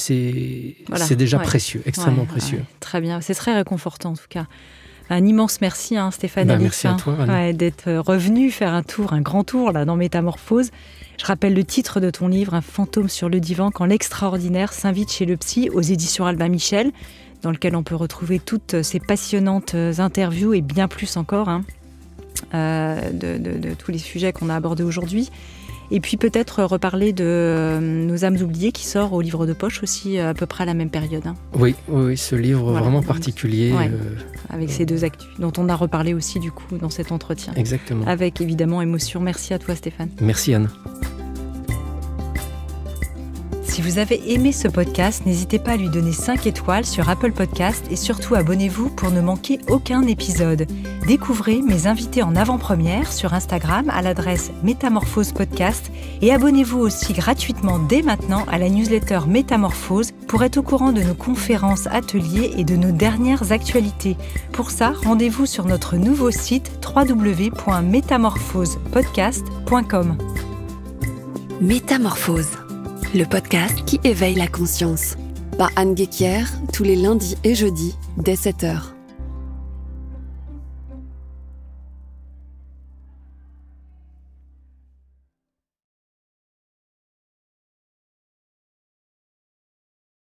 déjà précieux, extrêmement précieux. Très bien, c'est très réconfortant en tout cas. Un immense merci, Stéphane Alix, merci à toi, d'être revenu faire un grand tour là, dans Métamorphose. Je rappelle le titre de ton livre, Un fantôme sur le divan, quand l'extraordinaire s'invite chez le psy, aux éditions Albin Michel, dans lequel on peut retrouver toutes ces passionnantes interviews et bien plus encore de tous les sujets qu'on a abordés aujourd'hui. Et puis peut-être reparler de Nos âmes oubliées qui sort au livre de poche aussi à peu près à la même période. Oui, ce livre vraiment particulier. Avec ces deux actus, dont on a reparlé aussi du coup dans cet entretien. Exactement. Avec évidemment émotion. Merci à toi Stéphane. Merci Anne. Si vous avez aimé ce podcast, n'hésitez pas à lui donner 5 étoiles sur Apple Podcast et surtout abonnez-vous pour ne manquer aucun épisode. Découvrez mes invités en avant-première sur Instagram à l'adresse Métamorphose Podcast et abonnez-vous aussi gratuitement dès maintenant à la newsletter Métamorphose pour être au courant de nos conférences, ateliers et de nos dernières actualités. Pour ça, rendez-vous sur notre nouveau site www.métamorphosepodcast.com. Métamorphose, le podcast qui éveille la conscience. Par Anne Guéquière, tous les lundis et jeudis, dès 7h.